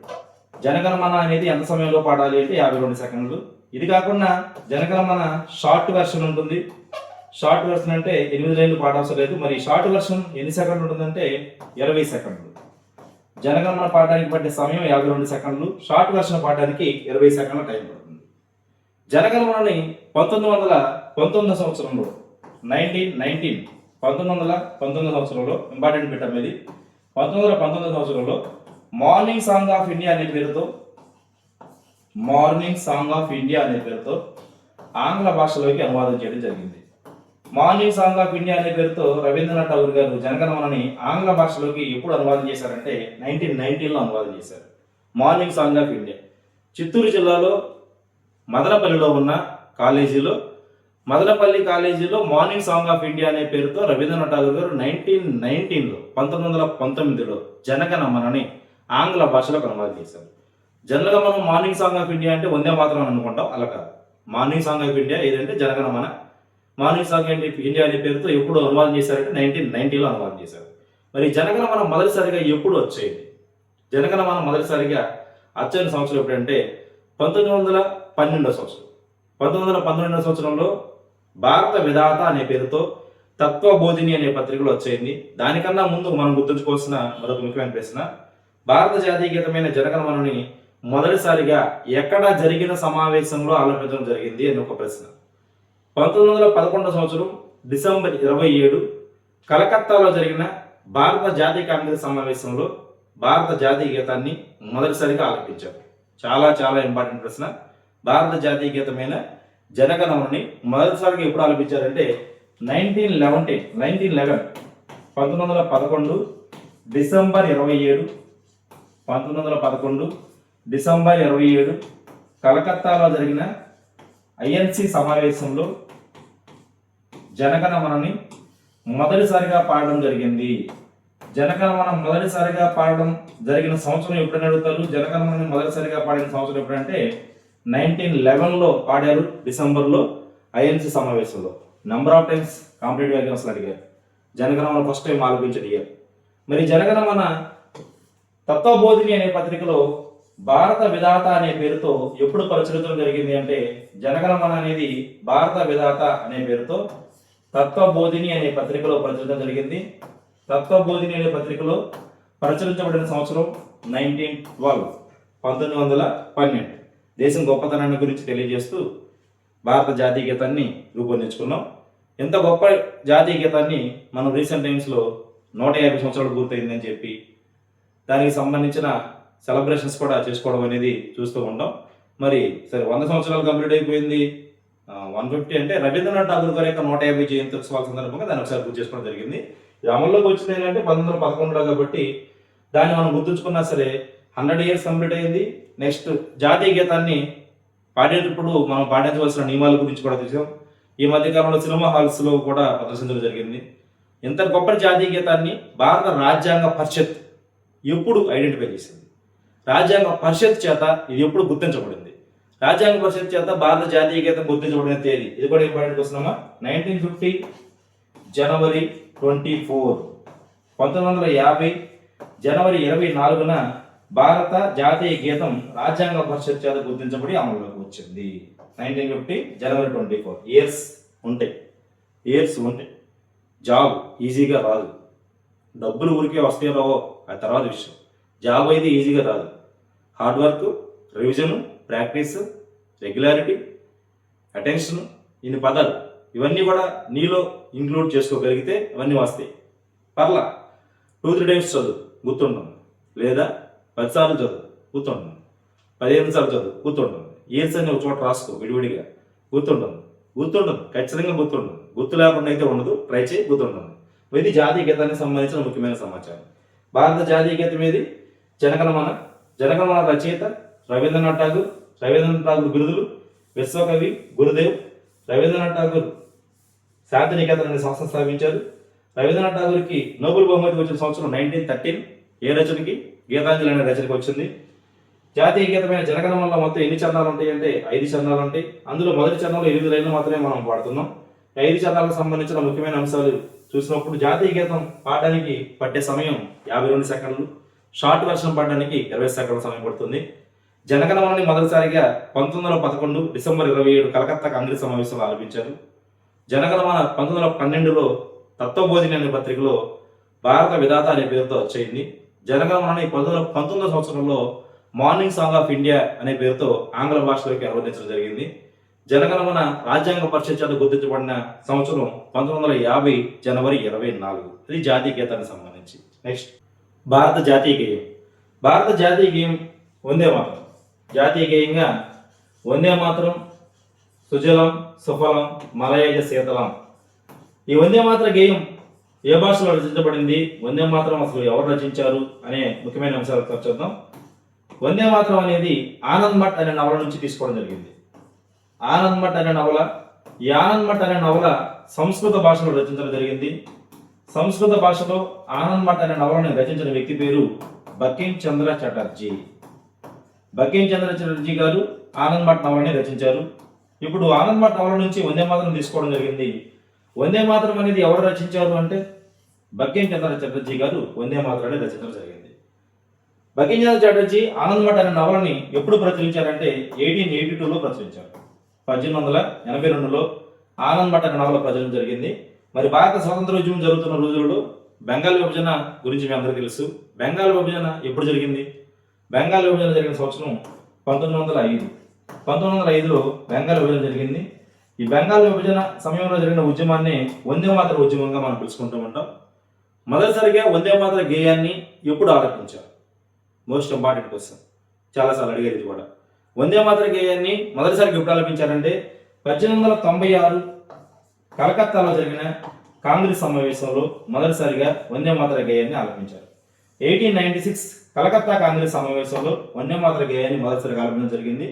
జనగణమన అనేది ఎంత సమయంలో పాడాలి అంటే 52 సెకండ్లు. ఇది కాకుండా జనగణమన షార్ట్ వెర్షన్ ఉంటుంది. షార్ట్ వెర్షన్ అంటే 8 లైన్లు పాడవసరం లేదు. మరి షార్ట్ వెర్షన్ ఎన్ని సెకండ్లు ఉంటుందంటే 20 సెకండ్లు. జనగణమన పాడడానికి పట్టే సమయం 52 సెకండ్లు. షార్ట్ వెర్షన్ పాడడానికి 20 సెకండ్ల టైం పడుతుంది. జనగణమనని 1919 సంవత్సరంలో 1919 సంవత్సరంలో ఇంపార్టెంట్ బిట్ అనేది 1919 సంవత్సరంలో మార్నింగ్ సాంగ్ ఆఫ్ ఇండియా అనే పేరుతో ఆంగ్ల భాషలోకి అనువాదం చేయడం జరిగింది. మార్నింగ్ సాంగ్ ఆఫ్ ఇండియా అనే పేరుతో రవీంద్రనాథ్ ఠాగూర్ గారు జనగణమనని ఆంగ్ల భాషలోకి ఎప్పుడు అనువాదం చేశారంటే 1919లో అనువాదం చేశారు. Morning song of India Chittoor జిల్లాలో మదనపల్లిలో ఉన్న కాలేజీలో మదనపల్లి కాలేజీలో మార్నింగ్ సాంగ్ ఆఫ్ ఇండియా అనే పేరుతో రవీంద్రనాథ్ ఠాగూర్ గారు 1919లో జనగణమనని ఆంగ్ల భాషలోకి అనువాదం చేశారు. జనరల్గా మనం మార్నింగ్ సాంగ్ ఆఫ్ ఇండియా అంటే వందే మాత్రం అనుకుంటాం, అలా కాదు. మార్నింగ్ సాంగ్ ఆఫ్ ఇండియా ఏదంటే Janaganamana. Morning song of India అనే పేరుతో ఎప్పుడు అనువాదం చేశారంటే 1990లో అనువాదం చేశారు. మరి జనగణమన మొదటిసారిగా ఎప్పుడు వచ్చేది? జనగణమన మొదటిసారిగా అచ్చైన సంవత్సరం ఎప్పుడంటే 1912 సంవత్సరం. 1912 సంవత్సరంలో భారత విధాత అనే పేరుతో తత్వబోధిని అనే పత్రికలో వచ్చేది. దానికన్నా ముందు మనం గుర్తుంచుకోవాల్సిన మరొక ముఖ్యమైన ప్రశ్న, భారత జాతీయ గీతమైన జనగణమనని మొదటిసారిగా ఎక్కడ జరిగిన సమావేశంలో ఆలపించడం జరిగింది అని ఒక ప్రశ్న. 1911 సంవత్సరం డిసెంబర్ 27 కలకత్తాలో జరిగిన భారత జాతీయ కాంగ్రెస్ సమావేశంలో భారత జాతీయ గీతాన్ని మొదటిసారిగా ఆలపించారు. చాలా చాలా ఇంపార్టెంట్ ప్రశ్న. భారత జాతీయ గీతమైన జనగణమనని మొదటిసారిగా ఎప్పుడు ఆలపించారంటే 1911 డిసెంబర్ 27 1911 డిసెంబర్ 27 కలకత్తాలో జరిగిన ఐఎన్సి సమావేశంలో జనగణమనని మొదటిసారిగా పాడడం జరిగింది. జనగణమన మొదటిసారిగా పాడడం జరిగిన సంవత్సరం ఎప్పుడని అడుగుతారు. జనగణమనని మొదటిసారిగా పాడిన సంవత్సరం ఎప్పుడంటే 1911లో పాడారు, డిసెంబర్లో ఐఎన్సి సమావేశంలో. నెంబర్ ఆఫ్ టైమ్స్ కాంపిటేటివ్ ఎగ్జామ్స్లో అడిగారు జనగణమన ఫస్ట్ టైం ఆలపించిన ఇయర్. మరి జనగణమన తత్వబోధిని అనే పత్రికలో భారత విధాత అనే పేరుతో ఎప్పుడు ప్రచురించడం జరిగింది అంటే జనగణమన అనేది భారత విధాత అనే పేరుతో తత్వబోధిని అనే పత్రికలో ప్రచురించడం జరిగింది. తత్వబోధిని అనే పత్రికలో ప్రచురించబడిన సంవత్సరం 1912. దేశం గొప్పతనాన్ని గురించి తెలియజేస్తూ భారత జాతీయ గీతాన్ని రూపొందించుకున్నాం. ఎంత గొప్ప జాతీయ గీతాన్ని మనం రీసెంట్ టైమ్స్లో 150 సంవత్సరాలు పూర్తయిందని చెప్పి దానికి సంబంధించిన సెలబ్రేషన్స్ కూడా చేసుకోవడం అనేది చూస్తూ ఉంటాం. మరి సరే 100 సంవత్సరాలు కంప్లీట్ అయిపోయింది, 150 అంటే రవీంద్రనాథ్ ఠాగూర్ గారి యొక్క 150 జయంతి ఉత్సవాల సందర్భంగా దాన్ని ఒకసారి గుర్తు చేసుకోవడం జరిగింది. ఇది అమల్లోకి వచ్చింది ఏంటంటే 1911లో కాబట్టి దాన్ని మనం గుర్తుంచుకున్నా సరే 100 ఇయర్స్ కంప్లీట్ అయింది. నెక్స్ట్ జాతీయ గీతాన్ని పాడేటప్పుడు మనం పాటించవలసిన నియమాల గురించి కూడా చూసాం. ఈ మధ్యకాలంలో సినిమా హాల్స్లో కూడా ప్రదర్శించడం జరిగింది. ఇంత గొప్ప జాతీయ గీతాన్ని భారత రాజ్యాంగ పరిషత్ ఎప్పుడు ఐడెంటిఫై చేసింది? రాజ్యాంగ పరిషత్ చేత ఇది ఎప్పుడు గుర్తించబడింది? రాజ్యాంగ పరిషత్ చేత భారత జాతీయ గీతం గుర్తించబడిన తేదీ ఇది కూడా ఇంపార్టెంట్ వస్తున్నామా? 1950 జనవరి 24. 1950 జనవరి 24న భారత జాతీయ గీతం రాజ్యాంగ పరిషత్ చేత గుర్తించబడి అమలులోకి వచ్చింది. 1950 జనవరి 24. ఇయర్స్ ఉంటాయి. జాబ్ ఈజీగా రాదు, డబ్బులు ఊరికే వస్తాయో రావో అది తర్వాత విషయం. జాబ్ అయితే ఈజీగా రాదు. Hard work, revision, practice, regularity, attention, ఇన్ని పదాలు ఇవన్నీ కూడా నీలో ఇంక్లూడ్ చేసుకోగలిగితే అవన్నీ వస్తాయి. పర్లా 2-3 టైమ్స్ చదువు గుర్తుంటుంది, లేదా 10 సార్లు చదువు గుర్తుంటుంది, 15 సార్లు చదువు గుర్తుంటుంది. ఇయర్స్ అని ఒక చోట రాసుకో విడివిడిగా, గుర్తుంటుంది ఖచ్చితంగా గుర్తుంటుంది. గుర్తు లేకుండా అయితే ఉండదు, ట్రై చేయి, గుర్తుంటుంది. ఇది జాతీయ గీతానికి సంబంధించిన ముఖ్యమైన సమాచారం. భారత జాతీయ గీతం ఏది? జనగణమన. జనగణమన రచయిత రవీంద్రనాథ్ ఠాగూర్. రవీంద్రనాథ్ ఠాగూర్ బిరుదులు విశ్వకవి గురుదేవ్ రవీంద్రనాథ్ ఠాగూర్ శాంతినికేతన్ అనే సంస్థ స్థాపించారు. రవీంద్రనాథ్ ఠాగూర్కి నోబెల్ బహుమతి వచ్చిన సంవత్సరం 1913. ఏ రచనకి? గీతాంజలి అనే రచనకి వచ్చింది. జాతీయ గీతమైన జనగణమనలో మొత్తం ఎన్ని చరణాలు ఉంటాయి అంటే 5 చరణాలు ఉంటాయి. అందులో మొదటి చరణంలో 8 లైన్లు మాత్రమే మనం పాడుతున్నాం. 5 చరణాలకు సంబంధించిన ముఖ్యమైన అంశాలు చూసినప్పుడు జాతీయ గీతం పాడడానికి పట్టే సమయం 52 సెకండ్లు, షార్ట్ వెర్షన్ పాడడానికి 20 సెకండ్ల సమయం పడుతుంది. జనగణమనని మొదటిసారిగా 1911 డిసెంబర్ 27 కలకత్తా కాంగ్రెస్ సమావేశంలో ఆలపించారు. జనగణమన 1912లో తత్వబోధిని అనే పత్రికలో భారత విధాత అనే పేరుతో వచ్చింది. జనగణమనని 1919 సంవత్సరంలో మార్నింగ్ సాంగ్ ఆఫ్ ఇండియా అనే పేరుతో ఆంగ్ల భాషలోకి అనువదించడం జరిగింది. జనగణమన రాజ్యాంగ పరిషత్ చేత గుర్తించబడిన సంవత్సరం 1950 జనవరి 24. ఇది జాతీయ గీతానికి సంబంధించి. నెక్స్ట్ భారత జాతీయ గేయం. భారత జాతీయ గేయం వందే మాతరం. జాతీయ గేయంగా వందే మాతరం, సుజలం సుఫలం మలయజ శీతలం. ఈ వందే మాతర గేయం ఏ భాషలో రచించబడింది, వందే మాతరం అసలు ఎవరు రచించారు అనే ముఖ్యమైన అంశాలు చూద్దాం. వందే మాతరం అనేది ఆనంద్ మఠ్ అనే నవల నుంచి తీసుకోవడం జరిగింది. ఆనంద్ మఠ్ అనే నవల, ఈ ఆనంద్ మఠ్ అనే నవల సంస్కృత భాషలో రచించడం జరిగింది. సంస్కృత భాషలో ఆనంద్ మఠ్ అనే నవలను రచించిన వ్యక్తి పేరు బకిం చంద్ర చటర్జీ. బకిం చంద్ర చటర్జీ గారు ఆనంద్ మఠ్ నవలని రచించారు. ఇప్పుడు ఆనంద్ మఠ్ నవల నుంచి వందే మాతరం తీసుకోవడం జరిగింది. వందే మాతరం అనేది ఎవరు రచించారు అంటే బకిం చంద్ర చటర్జీ గారు వందే మాతరాన్ని రచించడం జరిగింది. బకిం చంద్ర చటర్జీ ఆనంద్ మఠ్ అనే నవలని ఎప్పుడు ప్రచురించారంటే 1882లో ప్రచురించారు. 1882లో ఆనంద్ మఠ్ అనే నవల ప్రచురించడం జరిగింది. మరి భారత స్వాతంత్ర ఉద్యమం జరుగుతున్న రోజులలో బెంగాల్ విభజన గురించి మీ అందరికీ తెలుసు. బెంగాల్ విభజన ఎప్పుడు జరిగింది? బెంగాల్ విభజన జరిగిన సంవత్సరం 1905. 1905లో బెంగాల్ విభజన జరిగింది. ఈ బెంగాల్ విభజన సమయంలో జరిగిన ఉద్యమాన్ని వందే మాతర ఉద్యమంగా మనం పిలుచుకుంటూ ఉంటాం. మొదటిసారిగా వందే మాతర గేయాన్ని ఎప్పుడు ఆలపించారు? మోస్ట్ ఇంపార్టెంట్ క్వశ్చన్, చాలాసార్లు అడిగేది ఇది కూడా. వందే మాతర గేయాన్ని మొదటిసారిగా ఎప్పుడు ఆలపించారంటే 1896 కలకత్తాలో జరిగిన కాంగ్రెస్ సమావేశంలో మొదటిసారిగా వందే మాతర గేయాన్ని ఆలపించారు. 1896 కలకత్తా కాంగ్రెస్ సమావేశంలో వందే మాతర గేయాన్ని మొదటిసారిగా ఆలపించడం జరిగింది.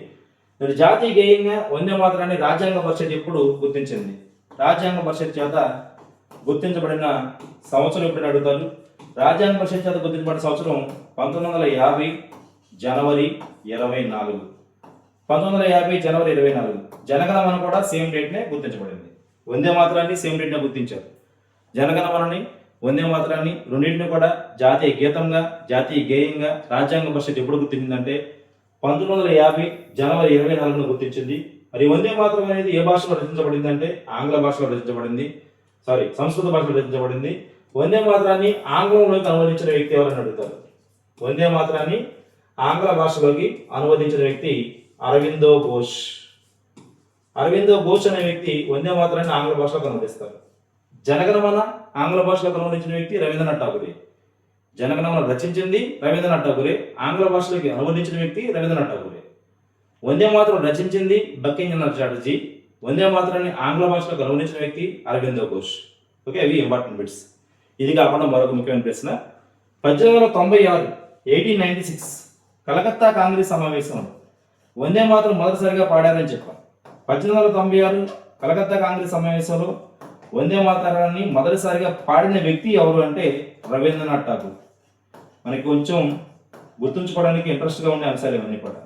మరి జాతీయ గేయంగా వందే మాతరాన్ని రాజ్యాంగ పరిషత్ ఎప్పుడు గుర్తించింది? రాజ్యాంగ పరిషత్ చేత గుర్తించబడిన సంవత్సరం ఎప్పుడు అడుగుతారు? రాజ్యాంగ పరిషత్ చేత గుర్తించబడిన సంవత్సరం 1950 జనవరి 24. 1950 జనవరి 24. జనగణమన కూడా సేమ్ డేట్నే గుర్తించబడింది. వందే మాతరాన్ని సేమ్ డేట్నే గుర్తించారు. జనగణమనని, వందే మాతరాన్ని రెండింటిని కూడా జాతీయ గీతంగా, జాతీయ గేయంగా రాజ్యాంగ పరిషత్ ఎప్పుడు గుర్తించిందంటే 1950 జనవరి 24ను గుర్తించింది. మరి వందే మాతరం అనేది ఏ భాషలో రచించబడింది అంటే ఆంగ్ల భాషలో రచించబడింది. సంస్కృత భాషలో రచించబడింది. వందే మాతరాన్ని ఆంగ్లంలోకి అనువదించిన వ్యక్తి ఎవరని అడుగుతారు? వందే మాతరాన్ని ఆంగ్ల భాషలోకి అనువదించిన వ్యక్తి అరవిందో ఘోష్. అరవిందో ఘోష్ అనే వ్యక్తి వందే మాతరాన్ని ఆంగ్ల భాషలోకి అనువదిస్తారు. జనగణమన ఆంగ్ల భాషలోకి అనువదించిన వ్యక్తి రవీంద్రనాథ్ ఠాగూరే. జనగణమన రచించింది రవీంద్రనాథ్ ఠాగూరే, ఆంగ్ల భాషలోకి అనువదించిన వ్యక్తి రవీంద్రనాథ్ ఠాగూరే. వందే మాతరం రచించింది బకిం చంద్ర చటర్జీ, వందే మాతరాన్ని ఆంగ్ల భాషలోకి అనువదించిన వ్యక్తి అరవిందో ఘోష్. ఓకే, అవి ఇంపార్టెంట్ బిట్స్. ఇది కాకుండా మరొక ముఖ్యమైన ప్రశ్న, 1896 1896 కలకత్తా కాంగ్రెస్ సమావేశం వందే మాతరం మొదటిసారిగా పాడారని చెప్పాం. 1896 కలకత్తా కాంగ్రెస్ సమావేశంలో వందే మాతరాన్ని మొదటిసారిగా పాడిన వ్యక్తి ఎవరు అంటే రవీంద్రనాథ్ ఠాగూర్. మనకి కొంచెం గుర్తుంచుకోవడానికి ఇంట్రెస్ట్గా ఉండే అంశాలు ఇవన్నీ కూడా.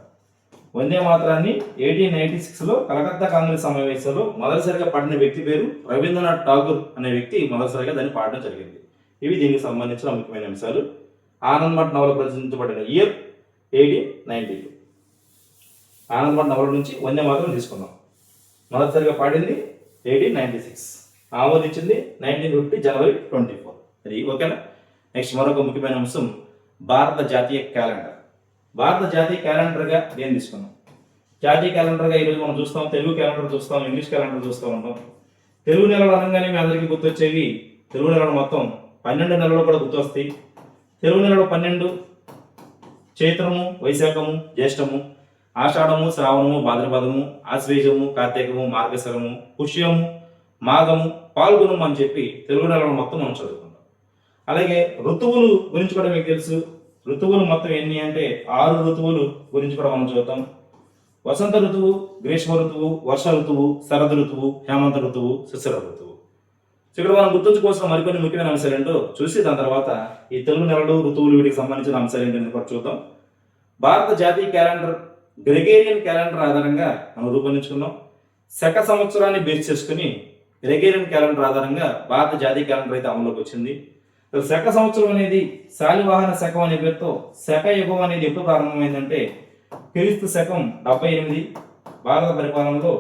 వందే మాతరాన్ని 1896లో కలకత్తా కాంగ్రెస్ సమావేశంలో మొదటిసారిగా పాడిన వ్యక్తి పేరు రవీంద్రనాథ్ ఠాగూర్ అనే వ్యక్తి మొదటిసారిగా దాన్ని పాడడం జరిగింది. ఇవి దీనికి సంబంధించిన ముఖ్యమైన అంశాలు. ఆనంద్ మఠ్ నవల ప్రచురించబడిన ఇయర్ 1892. ఆనంద్ మఠ్ నవల నుంచి వందే మాతరం తీసుకున్నాం. మొదటిసారిగా పాడింది 1896, ఆమోదించింది 1950 జనవరి 24. అది ఓకేనా. నెక్స్ట్ మరొక ముఖ్యమైన అంశం భారత జాతీయ క్యాలెండర్. భారత జాతీయ క్యాలెండర్గా దేని తీసుకున్నాం? జాతీయ క్యాలెండర్గా ఈరోజు మనం చూస్తాం, తెలుగు క్యాలెండర్ చూస్తాం, ఇంగ్లీష్ క్యాలెండర్ చూస్తూ ఉంటాం. తెలుగు నెలలు అనగానే మీ అందరికీ గుర్తొచ్చేవి తెలుగు నెలలు మొత్తం 12 నెలలు కూడా గుర్తొస్తాయి. తెలుగు నెలలు 12: చైత్రము, వైశాఖము, జ్యేష్ఠము, ఆషాఢము, శ్రావణము, భాద్రపదము, ఆశ్వేజము, కార్తీకము, మార్గశరము, పుష్యము, మాఘము, పాల్గొనము అని చెప్పి తెలుగు నెలలు మొత్తం మనం చదువుకుంటాం. అలాగే ఋతువులు గురించి కూడా మీకు తెలుసు. ఋతువులు మొత్తం ఎన్ని అంటే 6 ఋతువులు గురించి కూడా మనం చదువుతాం. వసంత ఋతువు, గ్రీష్మ ఋతువు, వర్ష ఋతువు, శరద్ ఋతువు, హేమంత ఋతువు, శిశిర ఋతువు. సో ఇక్కడ మనం గుర్తుంచుకోవాల్సిన మరికొన్ని ముఖ్యమైన అంశాలు ఏంటో చూసి దాని తర్వాత ఈ తెలుగు నెలలు, ఋతువులు వీటికి సంబంధించిన అంశాలు ఏంటని కూడా చూద్దాం. భారత జాతీయ క్యాలెండర్ గ్రెగేరియన్ క్యాలెండర్ ఆధారంగా మనం రూపొందించుకున్నాం. శక సంవత్సరాన్ని బేస్ చేసుకుని గ్రెగేరియన్ క్యాలెండర్ ఆధారంగా భారత జాతీయ క్యాలెండర్ అయితే అమలులోకి వచ్చింది. శక సంవత్సరం అనేది శాలివాహన శకం అనే పేరుతో శక యుగం అనేది ఎప్పుడు ప్రారంభమైందంటే క్రీస్తు శకం 78. భారత పరిపాలనలో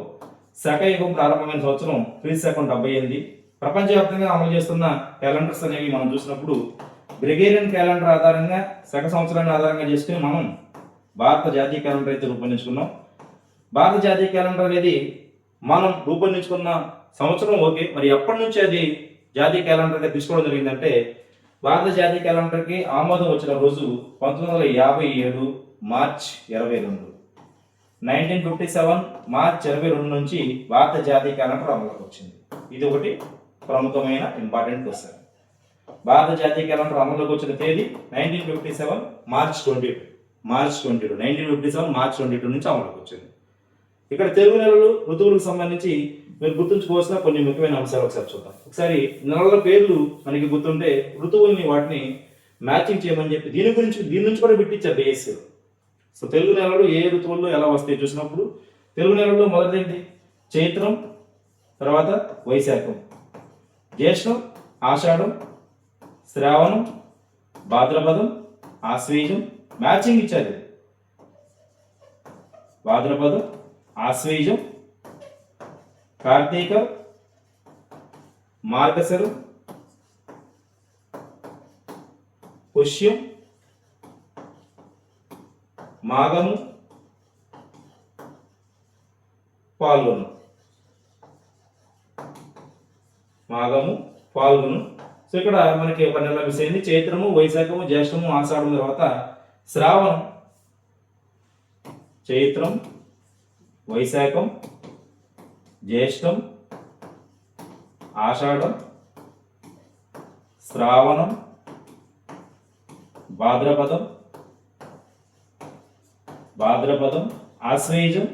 శక యుగం ప్రారంభమైన సంవత్సరం క్రీస్తు శకం 78. ప్రపంచవ్యాప్తంగా అమలు చేస్తున్న క్యాలెండర్స్ అనేవి మనం చూసినప్పుడు గ్రెగేరియన్ క్యాలెండర్ ఆధారంగా శక సంవత్సరాన్ని ఆధారంగా చేసుకుని మనం భారత జాతీయ క్యాలెండర్ అయితే రూపొందించుకున్నాం. భారత జాతీయ క్యాలెండర్ అనేది మనం రూపొందించుకున్న సంవత్సరం ఓకే, మరి ఎప్పటి నుంచి అది జాతీయ క్యాలెండర్గా తీసుకోవడం జరిగిందంటే భారత జాతీయ క్యాలెండర్కి ఆమోదం వచ్చిన రోజు 1957 మార్చ్ 22. 1957 మార్చ్ 22 నుంచి భారత జాతీయ క్యాలెండర్ అమలులోకి వచ్చింది. ఇది ఒకటి ప్రముఖమైన ఇంపార్టెంట్ క్వశ్చన్. భారత జాతీయ క్యాలెండర్ అమలులోకి వచ్చిన తేదీ 1957 మార్చ్ 22. 1957 మార్చ్ 22 నుంచి అమలులోకి వచ్చింది. ఇక్కడ తెలుగు నెలలు, ఋతువులకు సంబంధించి మీరు గుర్తుంచుకోవాల్సిన కొన్ని ముఖ్యమైన అంశాలు ఒకసారి చూద్దాం. ఒకసారి నెలల పేర్లు మనకి గుర్తుంటే ఋతువుల్ని వాటిని మ్యాచింగ్ చేయమని చెప్పి దీని నుంచి కూడా పెట్టించారు బేస్. సో తెలుగు నెలలు ఏ ఋతువుల్లో ఎలా వస్తాయి చూసినప్పుడు తెలుగు నెలల్లో మొదటిది చైత్రం, తర్వాత వైశాఖం, జ్యేష్ఠం, ఆషాఢం, శ్రావణం, భాద్రపదం, ఆశ్వీజం. మ్యాచింగ్ ఇచ్చారు. భాద్రపదం, ఆశ్వీజం, కార్తీక, మార్గశిరం, పుష్యం, మాఘము, పాల్గొను. సో ఇక్కడ మనకి ఒక నెల మిస్ అయింది. చైత్రము, వైశాఖము, జ్యేష్ఠము, ఆషాఢం, తర్వాత శ్రావణం. చైత్రం, వైశాఖం, జ్యేష్ఠం, ఆషాఢం, శ్రావణం, భాద్రపదం, ఆశ్వీజం,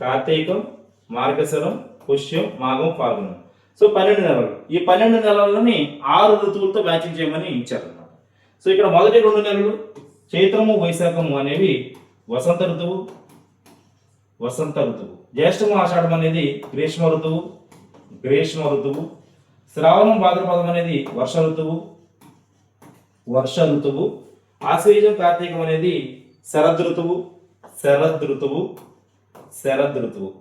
కార్తీకం, మార్గశిరం, పుష్యం, మాఘం, పాల్గొనం. సో 12 నెలలు. ఈ 12 నెలలని 6 ఋతువులతో మ్యాచింగ్ చేయమని ఇచ్చారన్నమాట. సో ఇక్కడ మొదటి 2 నెలలు చైత్రము, వైశాఖము అనేవి వసంత ఋతువు. జ్యేష్ఠము, ఆషాఢం అనేది గ్రీష్మ ఋతువు. శ్రావణం, భాద్రపదం అనేది వర్ష ఋతువు. ఆశ్వీజం, కార్తీకం అనేది శరద్ ఋతువు.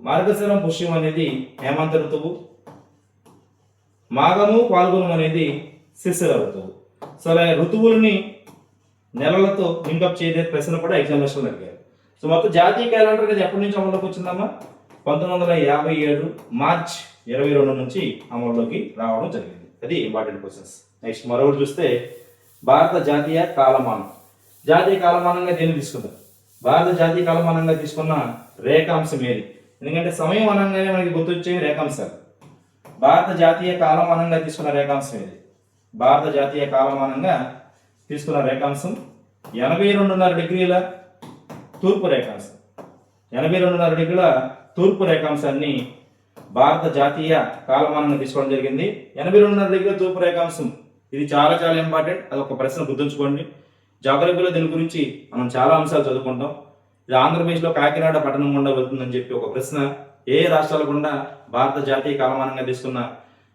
మార్గశిరం, పుష్యం అనేది హేమంత ఋతువు. మాఘము, పాల్గొనం అనేది శిశిర ఋతువు. సో అలా ఋతువులని నెలలతో లింకప్ చేయదే ప్రశ్న కూడా ఎగ్జామినేషన్లో అడిగారు. సో మొత్తం జాతీయ క్యాలెండర్ అనేది ఎప్పటి నుంచి అమల్లోకి వచ్చిందమ్మా? 1957 మార్చ్ 22 నుంచి అమల్లోకి రావడం జరిగింది. అది ఇంపార్టెంట్ క్వశ్చన్స్. నెక్స్ట్ మరొకటి చూస్తే భారత జాతీయ కాలమానం. జాతీయ కాలమానంగా దేన్ని తీసుకుందాం? భారత జాతీయ కాలమానంగా తీసుకున్న రేఖాంశం ఏది? ఎందుకంటే సమయం అనగానే మనకి గుర్తొచ్చే రేఖాంశాలు. భారత జాతీయ కాలమానంగా తీసుకున్న రేఖాంశం ఏది? భారత జాతీయ కాలమానంగా తీసుకున్న రేఖాంశం 82.5 డిగ్రీల తూర్పు రేఖాంశం. 82.5 డిగ్రీల తూర్పు రేఖాంశాన్ని భారత జాతీయ కాలమానంగా తీసుకోవడం జరిగింది. 82.5 డిగ్రీల తూర్పు రేఖాంశం ఇది చాలా చాలా ఇంపార్టెంట్. అది ఒక ప్రశ్న గుర్తుంచుకోండి. జాగ్రఫీలో దీని గురించి మనం చాలా అంశాలు చదువుకుంటాం. ఇది ఆంధ్రప్రదేశ్లో కాకినాడ పట్టణం గుండా వెళ్తుందని చెప్పి ఒక ప్రశ్న. ఏ రాష్ట్రాల గుండా భారత జాతీయ కాలమానంగా తీసుకున్న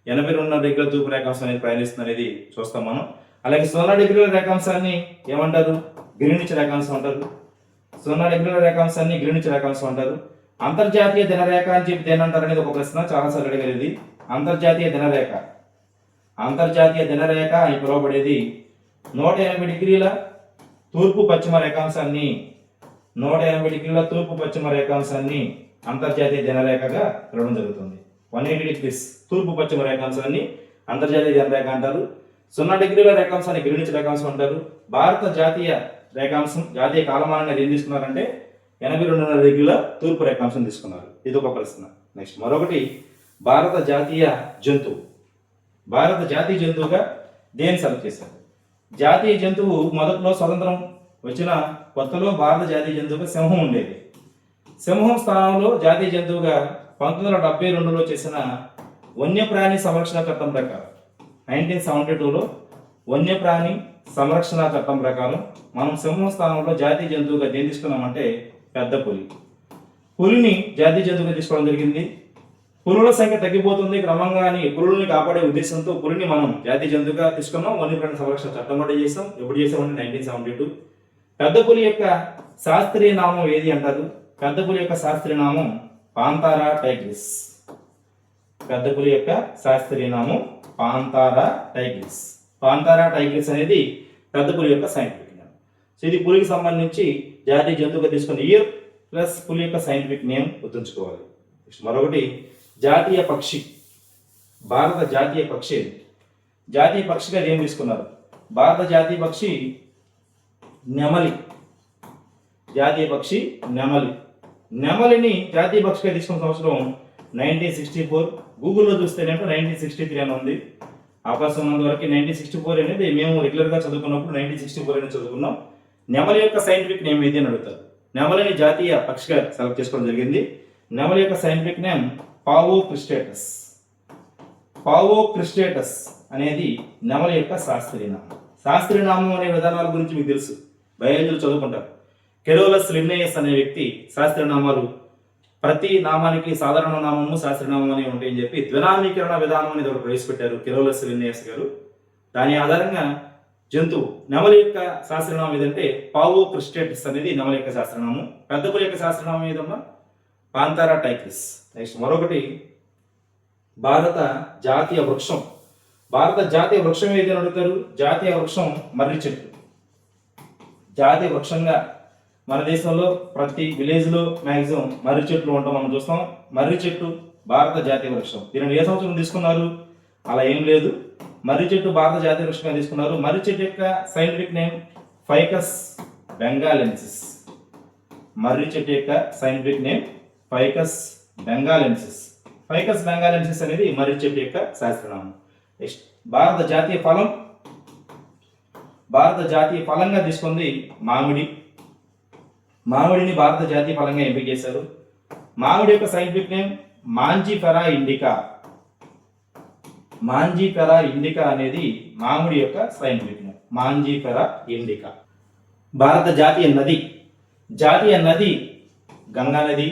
82.5 డిగ్రీల తూర్పు రేఖాంశం అనేది ప్రయాణిస్తుంది అనేది చూస్తాం మనం. అలాగే 0 డిగ్రీల రేఖాంశాన్ని ఏమంటారు? గ్రీనిచ్ రేఖాంశం అంటారు. 0 డిగ్రీల రేఖాంశాన్ని గ్రీనిచ్ రేఖాంశం అంటారు. అంతర్జాతీయ దినరేఖ అని చెప్పి దేనంటారు అనేది ఒక ప్రశ్న చాలాసార్లు అడిగేది. అంతర్జాతీయ దినరేఖ అని పిలువబడేది 180 డిగ్రీల తూర్పు పశ్చిమ రేఖాంశాన్ని 180 డిగ్రీల తూర్పు పశ్చిమ రేఖాంశాన్ని అంతర్జాతీయ దినరేఖగా పిలవడం జరుగుతుంది. 180 డిగ్రీస్ తూర్పు పశ్చిమ రేఖాంశాన్ని అంతర్జాతీయ దినరేఖ అంటారు. 0 డిగ్రీల రేఖాంశాన్ని గ్రీనిచ్ రేఖాంశం అంటారు. భారత జాతీయ రేఖాంశం జాతీయ కాలమానంగా ఏం తీసుకున్నారంటే 82.5 డిగ్రీల తూర్పు రేఖాంశం తీసుకున్నారు. ఇది ఒక ప్రశ్న. నెక్స్ట్ మరొకటి భారత జాతీయ జంతువు. భారత జాతీయ జంతువుగా దేన్ని సెలెక్ట్ చేశారు? జాతీయ జంతువు మొదట్లో స్వతంత్రం వచ్చిన కొత్తలో భారత జాతీయ జంతువుగా సింహం ఉండేది. సింహం స్థానంలో జాతీయ జంతువుగా 1972లో చేసిన వన్యప్రాణి సంరక్షణ చట్టం ప్రకారం 1972లో వన్యప్రాణి సంరక్షణ చట్టం ప్రకారం మనం సింహం స్థానంలో జాతీయ జంతువుగా దేని తీసుకున్నామంటే పెద్ద పులి. పులిని జాతీయ జంతువుగా తీసుకోవడం జరిగింది. పులుల సంఖ్య తగ్గిపోతుంది క్రమంగా అని పులుల్ని కాపాడే ఉద్దేశంతో పులిని మనం జాతీయ జంతువుగా తీసుకున్నాం. వన్యప్రాణి సంరక్షణ చట్టం కూడా చేసాం. ఎప్పుడు చేసామంటే 1972. పెద్ద పులి యొక్క శాస్త్రీయ నామం ఏది అంటారు? పెద్ద పులి యొక్క శాస్త్రీయ నామం పాంతారా టైగ్రిస్. పెద్ద పులి యొక్క శాస్త్రీయ నామం పాంతారా టైగ్రిస్. పాంతారా టైగ్రిస్ అనేది పెద్ద పులి యొక్క సైంటిఫిక్ నేమ్. సో ఇది పులికి సంబంధించి జాతీయ జంతువుగా తీసుకున్న ఇయర్ ప్లస్ పులి యొక్క సైంటిఫిక్ నేమ్ గుర్తుంచుకోవాలి. మరొకటి జాతీయ పక్షి. భారత జాతీయ పక్షి. జాతీయ పక్షిగా ఏం తీసుకున్నారు? భారత జాతీయ పక్షి నెమలి. జాతీయ పక్షి నెమలి. నెమలిని జాతీయ పక్షిగా తీసుకున్న సంవత్సరం 1964. గూగుల్లో చూస్తేనేమో 1963 అని ఉంది. అవకాశం ఉన్నంత వరకు 1964 అనేది మేము రెగ్యులర్గా చదువుకున్నప్పుడు 1964 అనేది చదువుకున్నాం. నెమలి యొక్క సైంటిఫిక్ నేమ్ ఏది అని అడుగుతారు. నెమలిని జాతీయ పక్షిగా సెలెక్ట్ చేసుకోవడం జరిగింది. నెమలి యొక్క సైంటిఫిక్ నేమ్ పావో క్రిస్టేటస్. పావో క్రిస్టేటస్ అనేది నెమలి యొక్క శాస్త్రీయ నామం. శాస్త్రీయ నామం అనే విధానాల గురించి మీకు తెలుసు, బయాలజీలో చదువుకుంటారు. కెరోలస్ లిన్నయస్ అనే వ్యక్తి శాస్త్రీయ నామాలు ప్రతి నామానికి సాధారణ నామము శాస్త్రీయ నామం అని ఉంటాయని చెప్పి ద్వినామీకరణ విధానం అనేది ఒకటి ప్రవేశపెట్టారు కెరోలస్ లిన్నయస్ గారు. దాని ఆధారంగా జంతువు నెమలి యొక్క శాస్త్రనామం ఏదంటే పావో క్రిస్టేటస్ అనేది నెమలి యొక్క శాస్త్రనామం. పెద్ద పులి యొక్క శాస్త్రనామం ఏదమ్మా? పాంతారా టైగ్రిస్. నెక్స్ట్ మరొకటి భారత జాతీయ వృక్షం. భారత జాతీయ వృక్షం ఏది అని అడుగుతారు? జాతీయ వృక్షం మర్రి చెట్టు. జాతీయ వృక్షంగా మన దేశంలో ప్రతి విలేజ్లో మ్యాక్సిమం మర్రి చెట్లు ఉంటాం మనం చూస్తాం. మర్రి చెట్టు భారత జాతీయ వృక్షం. దీనిని ఏ సంవత్సరం తీసుకున్నారు? అలా ఏం లేదు. మర్రి చెట్టు భారత జాతీయ వృక్షంగా తీసుకున్నారు. మర్రి చెట్టు యొక్క సైంటిఫిక్ నేమ్ ఫైకస్ బెంగాలెన్సిస్. మర్రి చెట్టు యొక్క scientific name Ficus bengalensis. Ficus bengalensis అనేది మర్రి చెట్టు యొక్క శాస్త్రనామం. నెక్స్ట్ భారత జాతీయ ఫలం. భారత జాతీయ ఫలంగా తీసుకుంది మామిడి. మామిడిని భారత జాతీయ ఫలంగా ఎంపిక చేశారు. మామిడి యొక్క scientific name Mangifera indica. Mangifera indica అనేది మామిడి యొక్క సైంటిఫిక్ నేమ్. Mangifera indica. భారత జాతీయ నది. జాతీయ నది గంగా నది.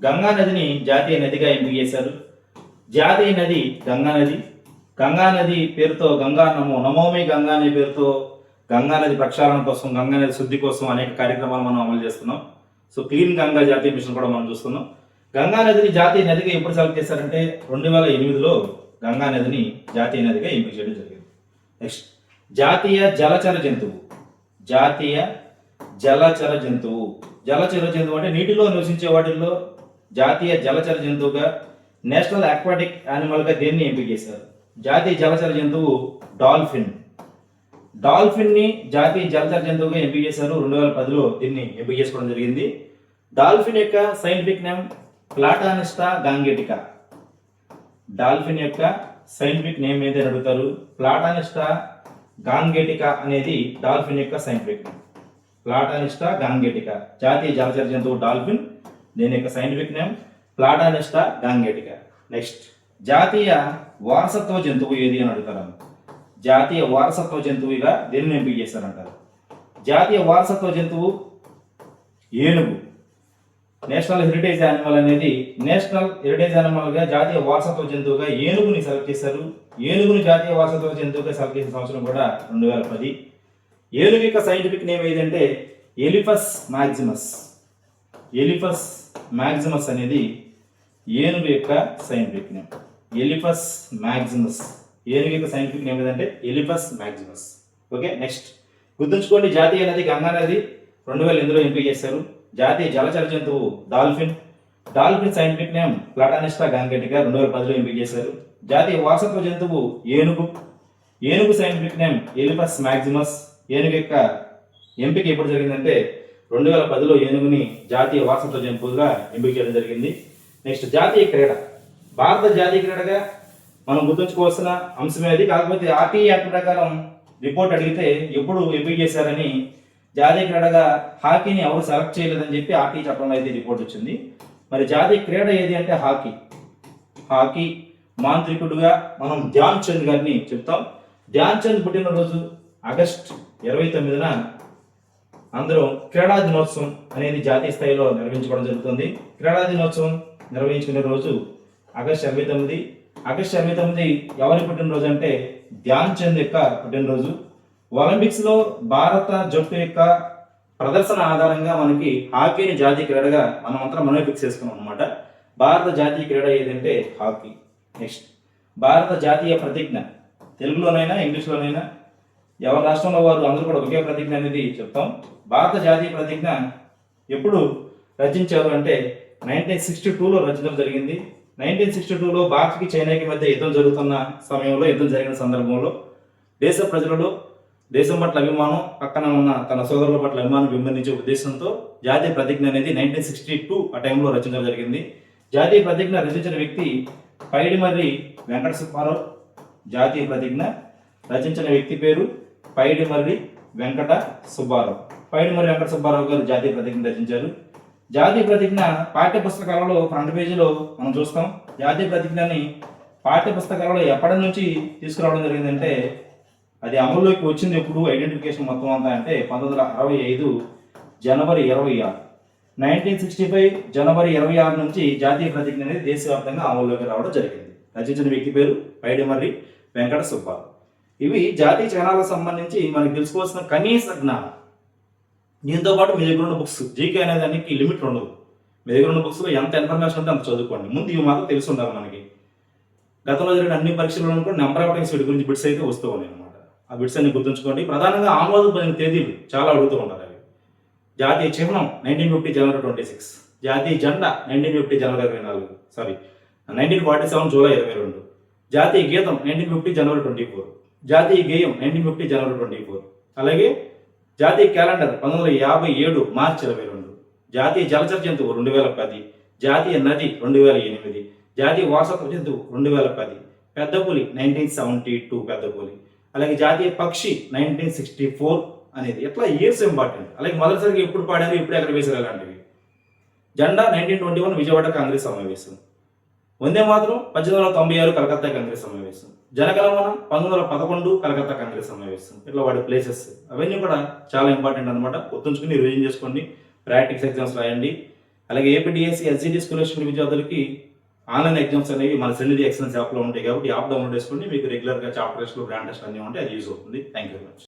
గంగా నదిని జాతీయ నదిగా ఎంపిక చేశారు. జాతీయ నది గంగా నది. గంగా నది పేరుతో గంగా నమోమి గంగా అనే పేరుతో గంగా నది ప్రక్షాళన కోసం, గంగా నది శుద్ధి కోసం అనేక కార్యక్రమాలు మనం అమలు చేస్తున్నాం. సో క్లీన్ గంగా జాతీయ మిషన్ కూడా మనం చూస్తున్నాం. గంగా నదిని జాతీయ నదిగా ఎప్పుడు సెలెక్ట్ చేశారంటే 2008లో గంగా నదిని జాతీయ నదిగా ఎంపిక చేయడం జరిగింది. నెక్స్ట్ జాతీయ జలచర జంతువు. జాతీయ జలచర జంతువు. జలచర జంతువు అంటే నీటిలో నివసించే వాటిల్లో జాతీయ జలచర జంతువుగా, నేషనల్ అక్వాటిక్ యానిమల్గా దేన్ని ఎంపిక చేశారు? జాతీయ జలచర జంతువు డాల్ఫిన్. డాల్ఫిన్ని జాతీయ జలచర జంతువుగా ఎంపిక చేశారు. 2010లో దీన్ని ఎంపిక చేసుకోవడం జరిగింది. డాల్ఫిన్ యొక్క సైంటిఫిక్ నేమ్ ప్లాటానిస్టా గాంగెటికా. డాల్ఫిన్ యొక్క సైంటిఫిక్ నేమ్ ఏదైనా అడుగుతారు. ప్లాటానిస్టా గాంగెటికా అనేది డాల్ఫిన్ యొక్క సైంటిఫిక్ నేమ్. ప్లాటానిస్టా గాంగెటికా జాతీయ జలచర జంతువు డాల్ఫిన్. దీని యొక్క సైంటిఫిక్ నేమ్ ప్లాటానిస్టా గాంగెటికా. నెక్స్ట్ జాతీయ వారసత్వ జంతువు ఏది అని అడుగుతారు. జాతీయ వారసత్వ జంతువుగా దేనిని ఎంపిక చేశారంటారు? జాతీయ వారసత్వ జంతువు ఏనుగు. నేషనల్ హెరిటేజ్ యానిమల్ అనేది నేషనల్ హెరిటేజ్ యానిమల్గా జాతీయ వారసత్వ జంతువుగా ఏనుగుని సెలెక్ట్ చేశారు. ఏనుగుని జాతీయ వారసత్వ జంతువుగా సెలెక్ట్ చేసిన సంవత్సరం కూడా 2010. ఏనుగు యొక్క సైంటిఫిక్ నేమ్ ఏదంటే ఎలిఫస్ మ్యాక్సిమస్. ఎలిఫస్ మ్యాక్సిమస్ అనేది ఏనుగు యొక్క సైంటిఫిక్ నేమ్. Eliphaz Maximus. ఏనుగు యొక్క సైంటిఫిక్ నేమ్ ఏదంటే ఎలిఫస్ మ్యాక్సిమస్. ఓకే. నెక్స్ట్ గుర్తుంచుకోండి, జాతీయ నది గంగా నది 2008లో ఎంపిక చేశారు. జాతీయ జలచర జంతువు డాల్ఫిన్. డాల్ఫిన్ సైంటిఫిక్ నేమ్ ప్లాటానిస్టా గాంగెటికా 2010లో ఎంపిక చేశారు. జాతీయ వారసత్వ జంతువు ఏనుగు. ఏనుగు సైంటిఫిక్ నేమ్ ఎలిఫస్ మ్యాక్సిమస్. ఏనుగు యొక్క ఎంపిక ఎప్పుడు జరిగిందంటే 2010లో ఏనుగుని జాతీయ వారసత్వ జంతువుగా ఎంపిక చేయడం జరిగింది. నెక్స్ట్ జాతీయ క్రీడ. భారత జాతీయ క్రీడగా మనం గుర్తుంచుకోవాల్సిన అంశమే అది. కాకపోతే ఆర్టీఈ యాక్ట్ ప్రకారం రిపోర్ట్ అడిగితే ఎప్పుడు ఎంపిక చేశారని జాతీయ క్రీడగా హాకీని ఎవరు సెలెక్ట్ చేయలేదని చెప్పి హాకీ చట్టంలో అయితే రిపోర్ట్ వచ్చింది. మరి జాతీయ క్రీడ ఏది అంటే హాకీ. హాకీ మాంత్రికుడుగా మనం ధ్యాన్ చంద్ గారిని చెప్తాం. ధ్యాన్ చంద్ పుట్టినరోజు ఆగస్ట్ 29న అందరూ క్రీడా దినోత్సవం అనేది జాతీయ స్థాయిలో నిర్వహించుకోవడం జరుగుతుంది. క్రీడా దినోత్సవం నిర్వహించుకునే రోజు ఆగస్ట్ 29. ఆగస్ట్ 29 ఎవరి పుట్టినరోజు అంటే ధ్యాన్ చంద్ యొక్క పుట్టినరోజు. ఒలింపిక్స్లో భారత జట్టు యొక్క ప్రదర్శన ఆధారంగా మనకి హాకీని జాతీయ క్రీడగా మనం ఫిక్స్ చేసుకున్నాం అనమాట. భారత జాతీయ క్రీడ ఏదంటే హాకీ. నెక్స్ట్ భారత జాతీయ ప్రతిజ్ఞ తెలుగులోనైనా ఇంగ్లీష్లోనైనా ఎవరి రాష్ట్రంలో వారు అందరూ కూడా ఒకే ప్రతిజ్ఞ అనేది చెప్తాం. భారత జాతీయ ప్రతిజ్ఞ ఎప్పుడు రచించారు అంటే 1962లో రచించడం జరిగింది. 1962లో భారత్కి చైనాకి మధ్య యుద్ధం జరుగుతున్న సమయంలో, యుద్ధం జరిగిన సందర్భంలో దేశ ప్రజలలో దేశం పట్ల అభిమానం, పక్కన ఉన్న తన సోదరుల పట్ల అభిమానం పెంపొందించే ఉద్దేశంతో జాతీయ ప్రతిజ్ఞ అనేది 1962 ఆ టైంలో రచించడం జరిగింది. జాతీయ ప్రతిజ్ఞ రచించిన వ్యక్తి పైడిమర్రి వెంకట సుబ్బారావు. జాతీయ ప్రతిజ్ఞ రచించిన వ్యక్తి పేరు పైడిమర్రి వెంకట సుబ్బారావు. పైడిమర్రి వెంకట సుబ్బారావు గారు జాతీయ ప్రతిజ్ఞ రచించారు. జాతీయ ప్రతిజ్ఞ పాఠ్య పుస్తకాలలో ఫ్రంట్ పేజీలో మనం చూస్తాం. జాతీయ ప్రతిజ్ఞని పాఠ్య పుస్తకాలలో ఎప్పటి నుంచి తీసుకురావడం జరిగిందంటే అది అమల్లోకి వచ్చింది ఎప్పుడు, ఐడెంటిఫికేషన్ మొత్తం అంతా అంటే 1965 జనవరి 26. 1965 జనవరి 26 నుంచి జాతీయ ప్రతిజ్ఞ అనేది దేశవ్యాప్తంగా అమల్లోకి రావడం జరిగింది. రచించిన వ్యక్తి పేరు పైడిమర్రి వెంకట సుబ్బారావు. ఇవి జాతీయ చిహ్నాలకు సంబంధించి మనకి తెలుసుకోవాల్సిన కనీస జ్ఞానం. దీంతో పాటు మీ దగ్గర ఉన్న బుక్స్, జీకే అనే దానికి లిమిట్ ఉండదు. మీ దగ్గర ఉన్న బుక్స్లో ఎంత ఇన్ఫర్మేషన్ ఉంటే అంత చదువుకోండి. ముందు ఇవి మాత్రం తెలిసి ఉండాలి మనకి. గతంలో జరిగిన అన్ని పరీక్షలలో కూడా నెంబర్ ఆఫ్ టైమ్స్ వీటి గురించి బిట్స్ అయితే వస్తూ ఉన్నాయి అనమాట. ఆ బిట్స్ అన్ని గుర్తుంచుకోండి. ప్రధానంగా ఆమోదమైన తేదీలు చాలా అడుగుతూ ఉంటారు. అవి జాతీయ చిహ్నం 1950 జనవరి 26, జాతీయ జెండా 1950 జనవరి 24, 1947 జూలై 22, జాతీయ గీతం 1950 జనవరి 24, జాతీయ గేయం 1950 జనవరి 24, అలాగే జాతీయ క్యాలెండర్ 1957 మార్చి 22, జాతీయ జలచర జంతువు 2010, జాతీయ నది 2008, జాతీయ వారసత్వ జంతువు 2010, పెద్ద పులి 1972 పెద్ద పులి, అలాగే జాతీయ పక్షి 1964 అనేది. ఇట్లా ఇయర్స్ ఇంపార్టెంట్. అలాగే మొదటిసారిగా ఎప్పుడు పాడారు, ఎప్పుడు ఎక్కడ వేసారు అలాంటివి. జెండా 1921 విజయవాడ కాంగ్రెస్ సమావేశం. వందే మాతరం 1896 కలకత్తా కాంగ్రెస్ సమావేశం. జనగణమన 1911 కలకత్తా కాంగ్రెస్ సమావేశం. ఇట్లా వాడి ప్లేసెస్ అవన్నీ కూడా చాలా ఇంపార్టెంట్ అనమాట. గుర్తుంచుకుని రివిజన్ చేసుకోండి, ప్రాక్టికల్ ఎగ్జామ్స్ రాయండి. అలాగే ఏపీడిఎస్సి ఎస్జిటి స్కాలర్షిప్ విద్యార్థులకి ఆన్లైన్ ఎగ్జామ్స్ అనేవి మన శ్రీనిధి ఎక్సలెన్స్ యాప్లో ఉంటాయి కాబట్టి యాప్ డౌన్లోడ్ చేసుకోండి. మీకు రెగ్యులర్గా చాప్టర్ టెస్ట్లు, గ్రాండ్ టెస్ట్ అన్నీ ఉంటాయి. అది యూజ్ అవుతుంది. Thank you very much.